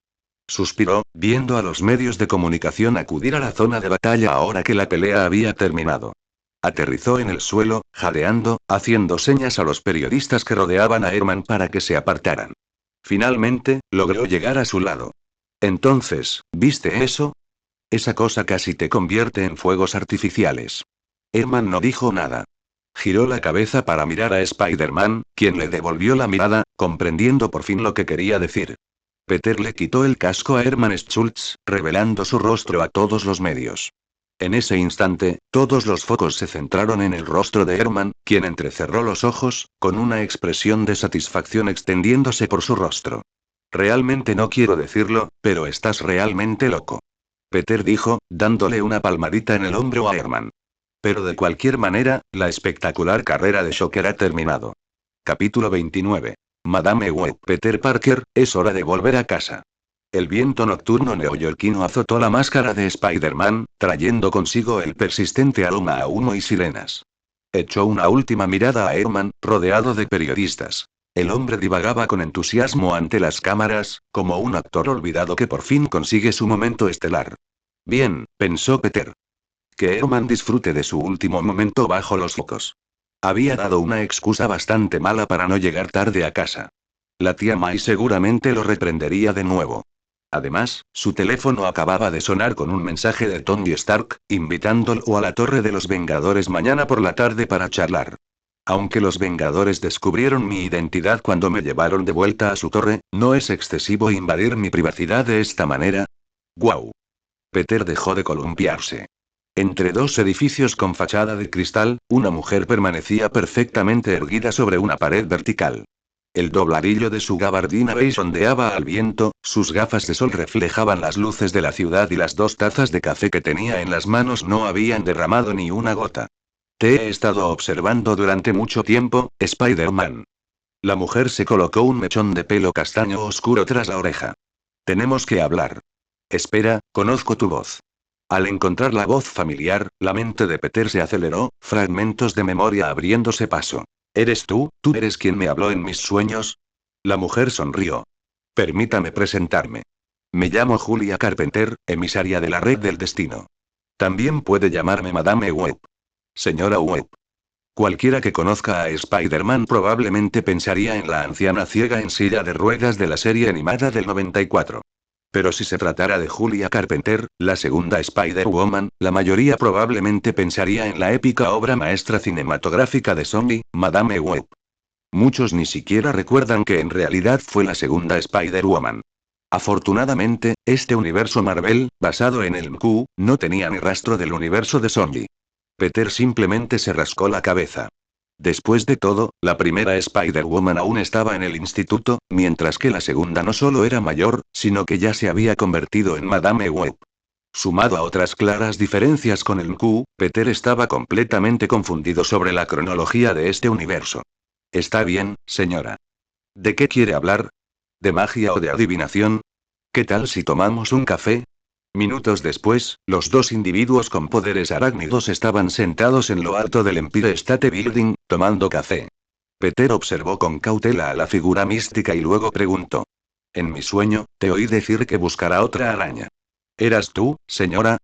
Suspiró, viendo a los medios de comunicación acudir a la zona de batalla ahora que la pelea había terminado. Aterrizó en el suelo, jadeando, haciendo señas a los periodistas que rodeaban a Herman para que se apartaran. Finalmente, logró llegar a su lado. Entonces, ¿viste eso? Esa cosa casi te convierte en fuegos artificiales. Herman no dijo nada. Giró la cabeza para mirar a Spider-Man, quien le devolvió la mirada, comprendiendo por fin lo que quería decir. Peter le quitó el casco a Herman Schultz, revelando su rostro a todos los medios. En ese instante, todos los focos se centraron en el rostro de Herman, quien entrecerró los ojos, con una expresión de satisfacción extendiéndose por su rostro. Realmente no quiero decirlo, pero estás realmente loco. Peter dijo, dándole una palmadita en el hombro a Herman. Pero de cualquier manera, la espectacular carrera de Shocker ha terminado. Capítulo 29. Madame Web. Peter Parker, es hora de volver a casa. El viento nocturno neoyorquino azotó la máscara de Spider-Man, trayendo consigo el persistente aroma a humo y sirenas. Echó una última mirada a Herman, rodeado de periodistas. El hombre divagaba con entusiasmo ante las cámaras, como un actor olvidado que por fin consigue su momento estelar. Bien, pensó Peter. Que Herman disfrute de su último momento bajo los focos. Había dado una excusa bastante mala para no llegar tarde a casa. La tía May seguramente lo reprendería de nuevo. Además, su teléfono acababa de sonar con un mensaje de Tony Stark, invitándolo a la Torre de los Vengadores mañana por la tarde para charlar. Aunque los Vengadores descubrieron mi identidad cuando me llevaron de vuelta a su torre, ¿no es excesivo invadir mi privacidad de esta manera? ¡Guau! Peter dejó de columpiarse. Entre dos edificios con fachada de cristal, una mujer permanecía perfectamente erguida sobre una pared vertical. El dobladillo de su gabardina beige ondeaba al viento, sus gafas de sol reflejaban las luces de la ciudad y las 2 tazas de café que tenía en las manos no habían derramado ni una gota. Te he estado observando durante mucho tiempo, Spider-Man. La mujer se colocó un mechón de pelo castaño oscuro tras la oreja. Tenemos que hablar. Espera, conozco tu voz. Al encontrar la voz familiar, la mente de Peter se aceleró, fragmentos de memoria abriéndose paso. ¿Eres tú? ¿Tú eres quien me habló en mis sueños? La mujer sonrió. Permítame presentarme. Me llamo Julia Carpenter, emisaria de la Red del Destino. También puede llamarme Madame Web. Señora Web. Cualquiera que conozca a Spider-Man probablemente pensaría en la anciana ciega en silla de ruedas de la serie animada del 94. Pero si se tratara de Julia Carpenter, la segunda Spider-Woman, la mayoría probablemente pensaría en la épica obra maestra cinematográfica de Sony, Madame Web. Muchos ni siquiera recuerdan que en realidad fue la segunda Spider-Woman. Afortunadamente, este universo Marvel, basado en el MCU, no tenía ni rastro del universo de Sony. Peter simplemente se rascó la cabeza. Después de todo, la primera Spider-Woman aún estaba en el instituto, mientras que la segunda no solo era mayor, sino que ya se había convertido en Madame Web. Sumado a otras claras diferencias con el Q, Peter estaba completamente confundido sobre la cronología de este universo. Está bien, señora. ¿De qué quiere hablar? ¿De magia o de adivinación? ¿Qué tal si tomamos un café? Minutos después, los dos individuos con poderes arácnidos estaban sentados en lo alto del Empire State Building, tomando café. Peter observó con cautela a la figura mística y luego preguntó. En mi sueño, te oí decir que buscará otra araña. ¿Eras tú, señora?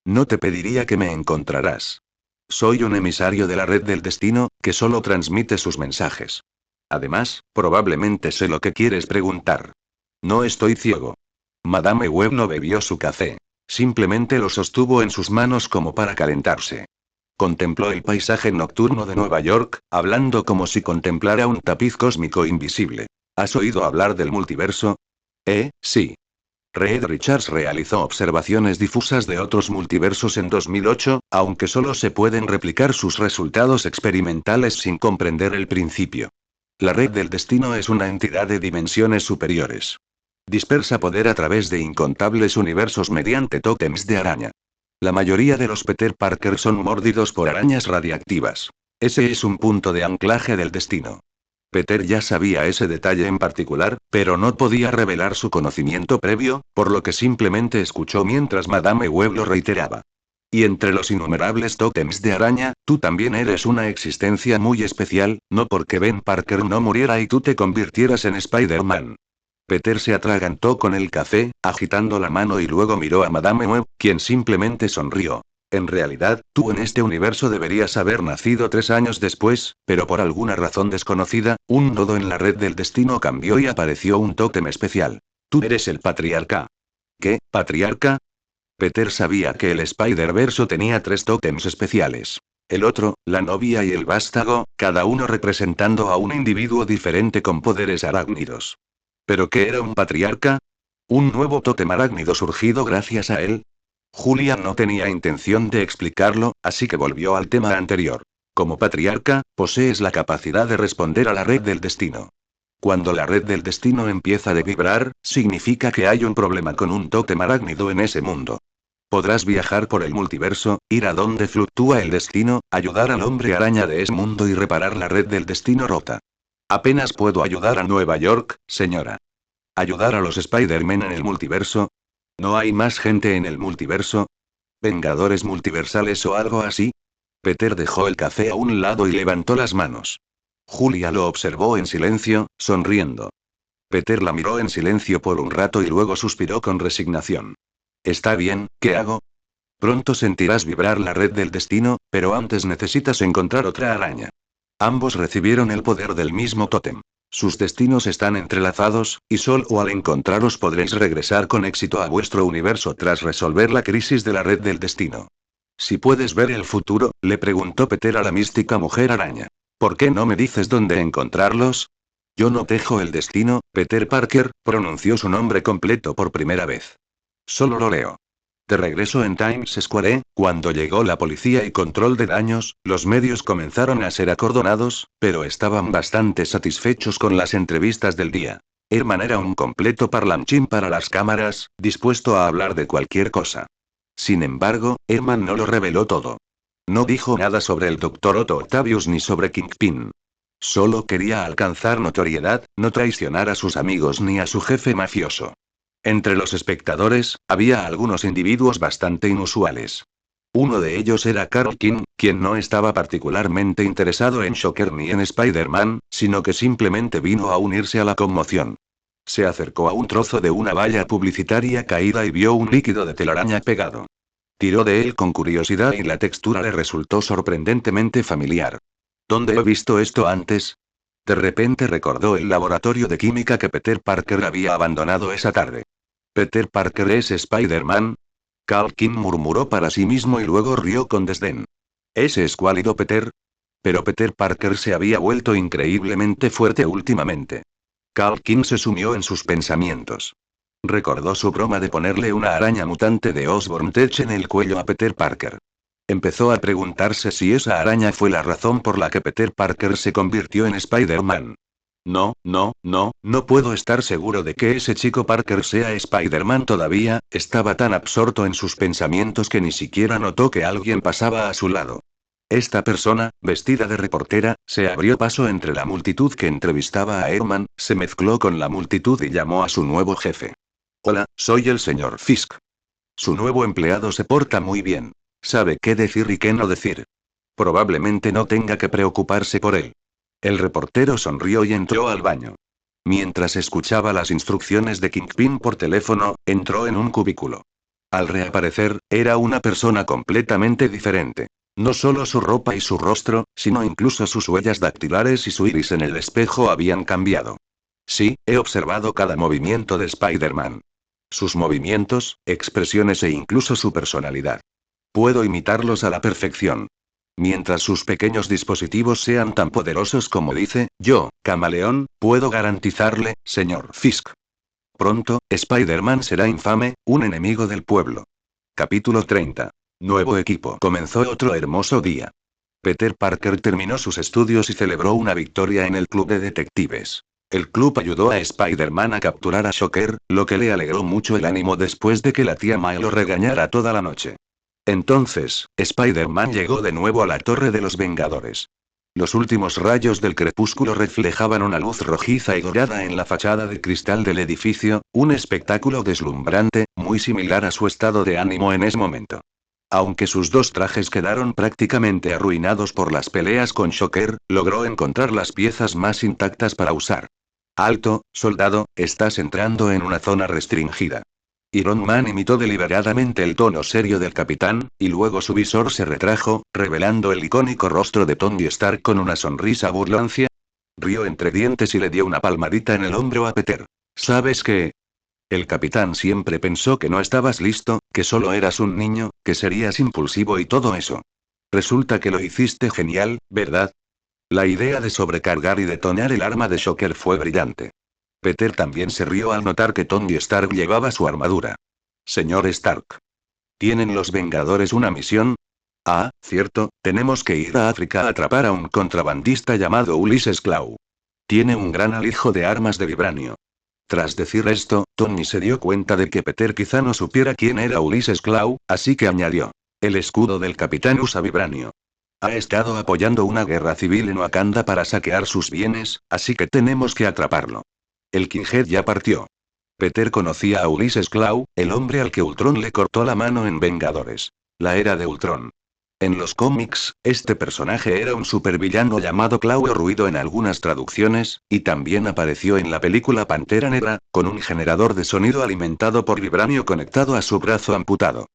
No te pediría que me encontrarás. Soy un emisario de la red del destino, que solo transmite sus mensajes. Además, probablemente sé lo que quieres preguntar. No estoy ciego. Madame Webb no bebió su café. Simplemente lo sostuvo en sus manos como para calentarse. Contempló el paisaje nocturno de Nueva York, hablando como si contemplara un tapiz cósmico invisible. ¿Has oído hablar del multiverso? Sí. Reed Richards realizó observaciones difusas de otros multiversos en 2008, aunque solo se pueden replicar sus resultados experimentales sin comprender el principio. La red del destino es una entidad de dimensiones superiores. Dispersa poder a través de incontables universos mediante tótems de araña. La mayoría de los Peter Parker son mordidos por arañas radiactivas. Ese es un punto de anclaje del destino. Peter ya sabía ese detalle en particular, pero no podía revelar su conocimiento previo, por lo que simplemente escuchó mientras Madame Webb lo reiteraba. Y entre los innumerables tótems de araña, tú también eres una existencia muy especial, no porque Ben Parker no muriera y tú te convirtieras en Spider-Man. Peter se atragantó con el café, agitando la mano y luego miró a Madame Webb, quien simplemente sonrió. En realidad, tú en este universo deberías haber nacido 3 años después, pero por alguna razón desconocida, un nodo en la red del destino cambió y apareció un tótem especial. Tú eres el patriarca. ¿Qué, patriarca? Peter sabía que el Spider-Verso tenía 3 tótems especiales. El otro, la novia y el vástago, cada uno representando a un individuo diferente con poderes arácnidos. ¿Pero qué era un patriarca? ¿Un nuevo tótem arácnido surgido gracias a él? Julia no tenía intención de explicarlo, así que volvió al tema anterior. Como patriarca, posees la capacidad de responder a la red del destino. Cuando la red del destino empieza a vibrar, significa que hay un problema con un tótem arácnido en ese mundo. Podrás viajar por el multiverso, ir a donde fluctúa el destino, ayudar al hombre araña de ese mundo y reparar la red del destino rota. Apenas puedo ayudar a Nueva York, señora. ¿Ayudar a los Spider-Man en el multiverso? ¿No hay más gente en el multiverso? ¿Vengadores multiversales o algo así? Peter dejó el café a un lado y levantó las manos. Julia lo observó en silencio, sonriendo. Peter la miró en silencio por un rato y luego suspiró con resignación. Está bien, ¿qué hago? Pronto sentirás vibrar la red del destino, pero antes necesitas encontrar otra araña. Ambos recibieron el poder del mismo tótem. Sus destinos están entrelazados, y solo al encontraros podréis regresar con éxito a vuestro universo tras resolver la crisis de la red del destino. Si puedes ver el futuro, le preguntó Peter a la mística mujer araña. ¿Por qué no me dices dónde encontrarlos? Yo no tejo el destino, Peter Parker, pronunció su nombre completo por primera vez. Solo lo leo. De regreso en Times Square, cuando llegó la policía y control de daños, los medios comenzaron a ser acordonados, pero estaban bastante satisfechos con las entrevistas del día. Herman era un completo parlanchín para las cámaras, dispuesto a hablar de cualquier cosa. Sin embargo, Herman no lo reveló todo. No dijo nada sobre el Dr. Otto Octavius ni sobre Kingpin. Solo quería alcanzar notoriedad, no traicionar a sus amigos ni a su jefe mafioso. Entre los espectadores, había algunos individuos bastante inusuales. Uno de ellos era Carl King, quien no estaba particularmente interesado en Shocker ni en Spider-Man, sino que simplemente vino a unirse a la conmoción. Se acercó a un trozo de una valla publicitaria caída y vio un líquido de telaraña pegado. Tiró de él con curiosidad y la textura le resultó sorprendentemente familiar. ¿Dónde he visto esto antes? De repente recordó el laboratorio de química que Peter Parker había abandonado esa tarde. ¿Peter Parker es Spider-Man? Carl King murmuró para sí mismo y luego rió con desdén. ¿Ese escuálido Peter? Pero Peter Parker se había vuelto increíblemente fuerte últimamente. Carl King se sumió en sus pensamientos. Recordó su broma de ponerle una araña mutante de Osborn Tech en el cuello a Peter Parker. Empezó a preguntarse si esa araña fue la razón por la que Peter Parker se convirtió en Spider-Man. No puedo estar seguro de que ese chico Parker sea Spider-Man todavía. Estaba tan absorto en sus pensamientos que ni siquiera notó que alguien pasaba a su lado. Esta persona, vestida de reportera, se abrió paso entre la multitud que entrevistaba a Herman, se mezcló con la multitud y llamó a su nuevo jefe. Hola, soy el señor Fisk. Su nuevo empleado se porta muy bien. Sabe qué decir y qué no decir. Probablemente no tenga que preocuparse por él. El reportero sonrió y entró al baño. Mientras escuchaba las instrucciones de Kingpin por teléfono, entró en un cubículo. Al reaparecer, era una persona completamente diferente. No solo su ropa y su rostro, sino incluso sus huellas dactilares y su iris en el espejo habían cambiado. Sí, he observado cada movimiento de Spider-Man. Sus movimientos, expresiones e incluso su personalidad. Puedo imitarlos a la perfección. Mientras sus pequeños dispositivos sean tan poderosos como dice, yo, camaleón, puedo garantizarle, señor Fisk. Pronto, Spider-Man será infame, un enemigo del pueblo. Capítulo 30. Nuevo equipo. Comenzó otro hermoso día. Peter Parker terminó sus estudios y celebró una victoria en el club de detectives. El club ayudó a Spider-Man a capturar a Shocker, lo que le alegró mucho el ánimo después de que la tía May lo regañara toda la noche. Entonces, Spider-Man llegó de nuevo a la Torre de los Vengadores. Los últimos rayos del crepúsculo reflejaban una luz rojiza y dorada en la fachada de cristal del edificio, un espectáculo deslumbrante, muy similar a su estado de ánimo en ese momento. Aunque sus dos trajes quedaron prácticamente arruinados por las peleas con Shocker, logró encontrar las piezas más intactas para usar. Alto, soldado, estás entrando en una zona restringida. Iron Man imitó deliberadamente el tono serio del capitán, y luego su visor se retrajo, revelando el icónico rostro de Tony Stark con una sonrisa burlancia. Rió entre dientes y le dio una palmadita en el hombro a Peter. ¿Sabes qué? El capitán siempre pensó que no estabas listo, que solo eras un niño, que serías impulsivo y todo eso. Resulta que lo hiciste genial, ¿verdad? La idea de sobrecargar y detonar el arma de Shocker fue brillante. Peter también se rió al notar que Tony Stark llevaba su armadura. Señor Stark. ¿Tienen los Vengadores una misión? Ah, cierto, tenemos que ir a África a atrapar a un contrabandista llamado Ulysses Klaue. Tiene un gran alijo de armas de vibranio. Tras decir esto, Tony se dio cuenta de que Peter quizá no supiera quién era Ulysses Klaue, así que añadió. El escudo del capitán usa vibranio. Ha estado apoyando una guerra civil en Wakanda para saquear sus bienes, así que tenemos que atraparlo. El Kinghead ya partió. Peter conocía a Ulysses Klaue, el hombre al que Ultron le cortó la mano en Vengadores. La era de Ultron. En los cómics, este personaje era un supervillano llamado Klaue Ruido en algunas traducciones, y también apareció en la película Pantera Negra, con un generador de sonido alimentado por vibranio conectado a su brazo amputado.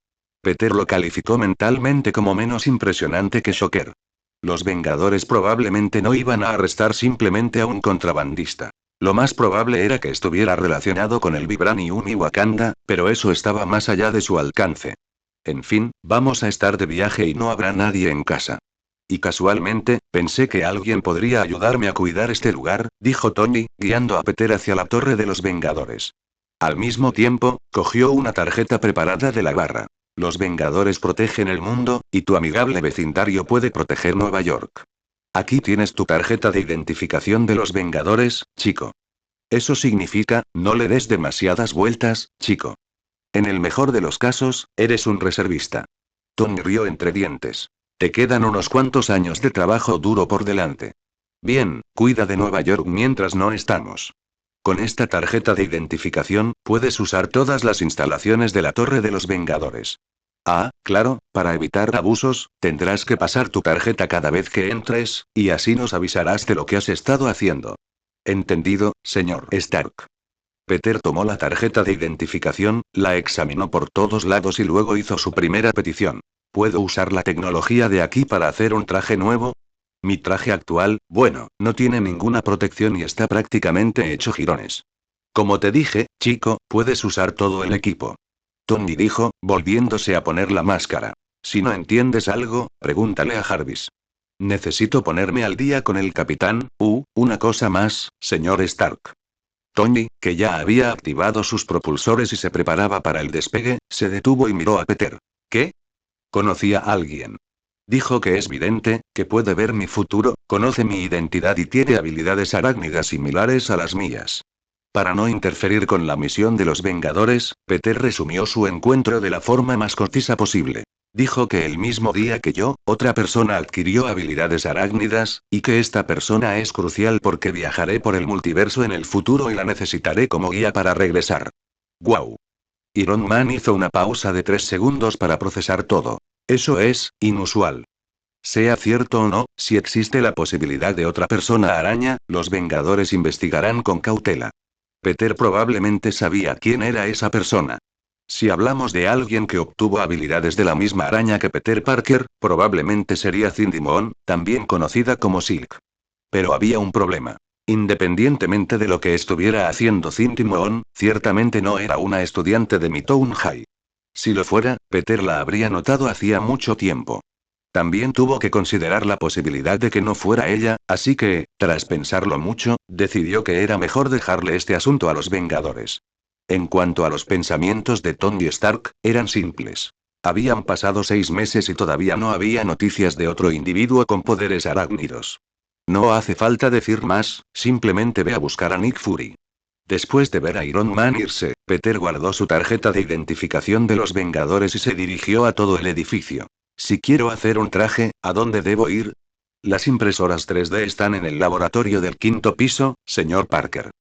Peter lo calificó mentalmente como menos impresionante que Shocker. Los Vengadores probablemente no iban a arrestar simplemente a un contrabandista. Lo más probable era que estuviera relacionado con el Vibranium y Wakanda, pero eso estaba más allá de su alcance. En fin, vamos a estar de viaje y no habrá nadie en casa. Y casualmente, pensé que alguien podría ayudarme a cuidar este lugar, dijo Tony, guiando a Peter hacia la Torre de los Vengadores. Al mismo tiempo, cogió una tarjeta preparada de la barra. Los Vengadores protegen el mundo, y tu amigable vecindario puede proteger Nueva York. Aquí tienes tu tarjeta de identificación de los Vengadores, chico. Eso significa, no le des demasiadas vueltas, chico. En el mejor de los casos, eres un reservista. Tony rió entre dientes. Te quedan unos cuantos años de trabajo duro por delante. Bien, cuida de Nueva York mientras no estamos. Con esta tarjeta de identificación, puedes usar todas las instalaciones de la Torre de los Vengadores. Ah, claro, para evitar abusos, tendrás que pasar tu tarjeta cada vez que entres, y así nos avisarás de lo que has estado haciendo. Entendido, señor Stark. Peter tomó la tarjeta de identificación, la examinó por todos lados y luego hizo su primera petición. ¿Puedo usar la tecnología de aquí para hacer un traje nuevo? Mi traje actual, bueno, no tiene ninguna protección y está prácticamente hecho jirones. Como te dije, chico, puedes usar todo el equipo. Tony dijo, volviéndose a poner la máscara. Si no entiendes algo, pregúntale a Jarvis. Necesito ponerme al día con el capitán. Una cosa más, señor Stark. Tony, que ya había activado sus propulsores y se preparaba para el despegue, se detuvo y miró a Peter. ¿Qué? Conocía a alguien. Dijo que es vidente, que puede ver mi futuro, conoce mi identidad y tiene habilidades arácnidas similares a las mías. Para no interferir con la misión de los Vengadores, Peter resumió su encuentro de la forma más concisa posible. Dijo que el mismo día que yo, otra persona adquirió habilidades arácnidas, y que esta persona es crucial porque viajaré por el multiverso en el futuro y la necesitaré como guía para regresar. ¡Guau! Iron Man hizo una pausa de 3 segundos para procesar todo. Eso es, inusual. Sea cierto o no, si existe la posibilidad de otra persona araña, los Vengadores investigarán con cautela. Peter probablemente sabía quién era esa persona. Si hablamos de alguien que obtuvo habilidades de la misma araña que Peter Parker, probablemente sería Cindy Moon, también conocida como Silk. Pero había un problema. Independientemente de lo que estuviera haciendo Cindy Moon, ciertamente no era una estudiante de Midtown High. Si lo fuera, Peter la habría notado hacía mucho tiempo. También tuvo que considerar la posibilidad de que no fuera ella, así que, tras pensarlo mucho, decidió que era mejor dejarle este asunto a los Vengadores. En cuanto a los pensamientos de Tony Stark, eran simples. Habían pasado 6 meses y todavía no había noticias de otro individuo con poderes arácnidos. No hace falta decir más, simplemente ve a buscar a Nick Fury. Después de ver a Iron Man irse, Peter guardó su tarjeta de identificación de los Vengadores y se dirigió a todo el edificio. Si quiero hacer un traje, ¿a dónde debo ir? Las impresoras 3D están en el laboratorio del 5.º piso, señor Parker.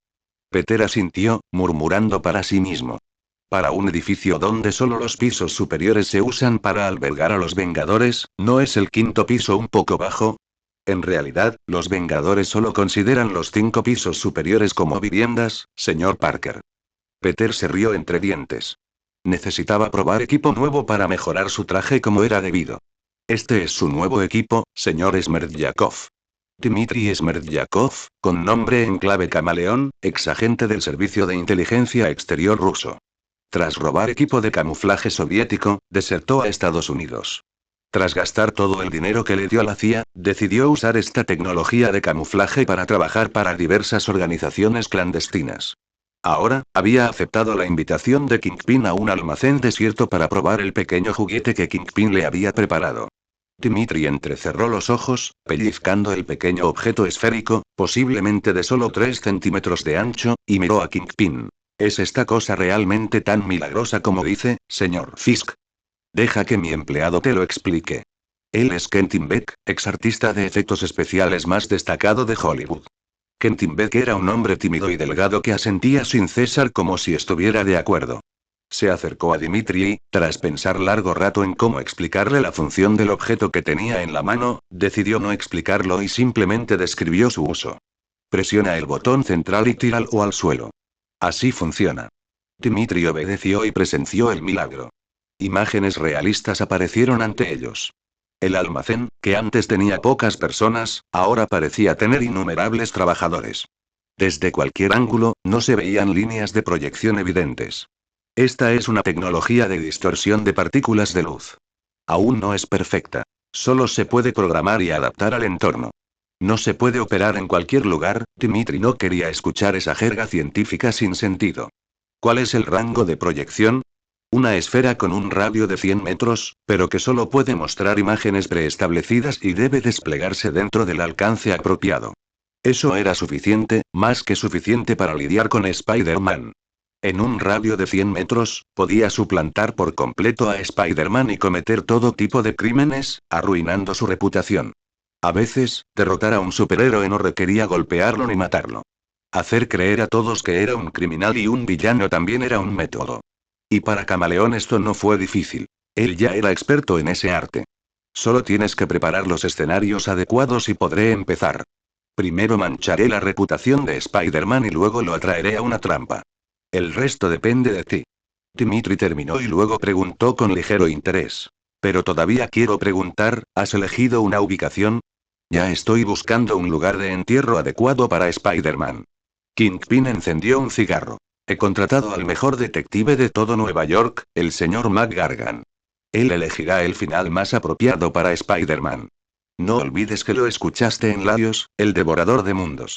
Peter asintió, murmurando para sí mismo. Para un edificio donde solo los pisos superiores se usan para albergar a los Vengadores, ¿no es el 5.º piso un poco bajo? En realidad, los Vengadores solo consideran los 5 pisos superiores como viviendas, señor Parker. Peter se rió entre dientes. Necesitaba probar equipo nuevo para mejorar su traje como era debido. Este es su nuevo equipo, señor Smerdjakov. Dmitry Smerdjakov, con nombre en clave Camaleón, exagente del Servicio de Inteligencia Exterior ruso. Tras robar equipo de camuflaje soviético, desertó a Estados Unidos. Tras gastar todo el dinero que le dio la CIA, decidió usar esta tecnología de camuflaje para trabajar para diversas organizaciones clandestinas. Ahora, había aceptado la invitación de Kingpin a un almacén desierto para probar el pequeño juguete que Kingpin le había preparado. Dmitry entrecerró los ojos, pellizcando el pequeño objeto esférico, posiblemente de solo 3 centímetros de ancho, y miró a Kingpin. ¿Es esta cosa realmente tan milagrosa como dice, señor Fisk? Deja que mi empleado te lo explique. Él es Quentin Beck, ex artista de efectos especiales más destacado de Hollywood. Quentin Beck era un hombre tímido y delgado que asentía sin cesar como si estuviera de acuerdo. Se acercó a Dmitry y, tras pensar largo rato en cómo explicarle la función del objeto que tenía en la mano, decidió no explicarlo y simplemente describió su uso. Presiona el botón central y tíralo al suelo. Así funciona. Dmitry obedeció y presenció el milagro. Imágenes realistas aparecieron ante ellos. El almacén, que antes tenía pocas personas, ahora parecía tener innumerables trabajadores. Desde cualquier ángulo, no se veían líneas de proyección evidentes. Esta es una tecnología de distorsión de partículas de luz. Aún no es perfecta. Solo se puede programar y adaptar al entorno. No se puede operar en cualquier lugar. Dmitry no quería escuchar esa jerga científica sin sentido. ¿Cuál es el rango de proyección? Una esfera con un radio de 100 metros, pero que solo puede mostrar imágenes preestablecidas y debe desplegarse dentro del alcance apropiado. Eso era suficiente, más que suficiente para lidiar con Spider-Man. En un radio de 100 metros, podía suplantar por completo a Spider-Man y cometer todo tipo de crímenes, arruinando su reputación. A veces, derrotar a un superhéroe no requería golpearlo ni matarlo. Hacer creer a todos que era un criminal y un villano también era un método. Y para Camaleón esto no fue difícil. Él ya era experto en ese arte. Solo tienes que preparar los escenarios adecuados y podré empezar. Primero mancharé la reputación de Spider-Man y luego lo atraeré a una trampa. El resto depende de ti. Dmitry terminó y luego preguntó con ligero interés. Pero todavía quiero preguntar, ¿has elegido una ubicación? Ya estoy buscando un lugar de entierro adecuado para Spider-Man. Kingpin encendió un cigarro. He contratado al mejor detective de todo Nueva York, el señor McGargan. Él elegirá el final más apropiado para Spider-Man. No olvides que lo escuchaste en Larios, el devorador de mundos.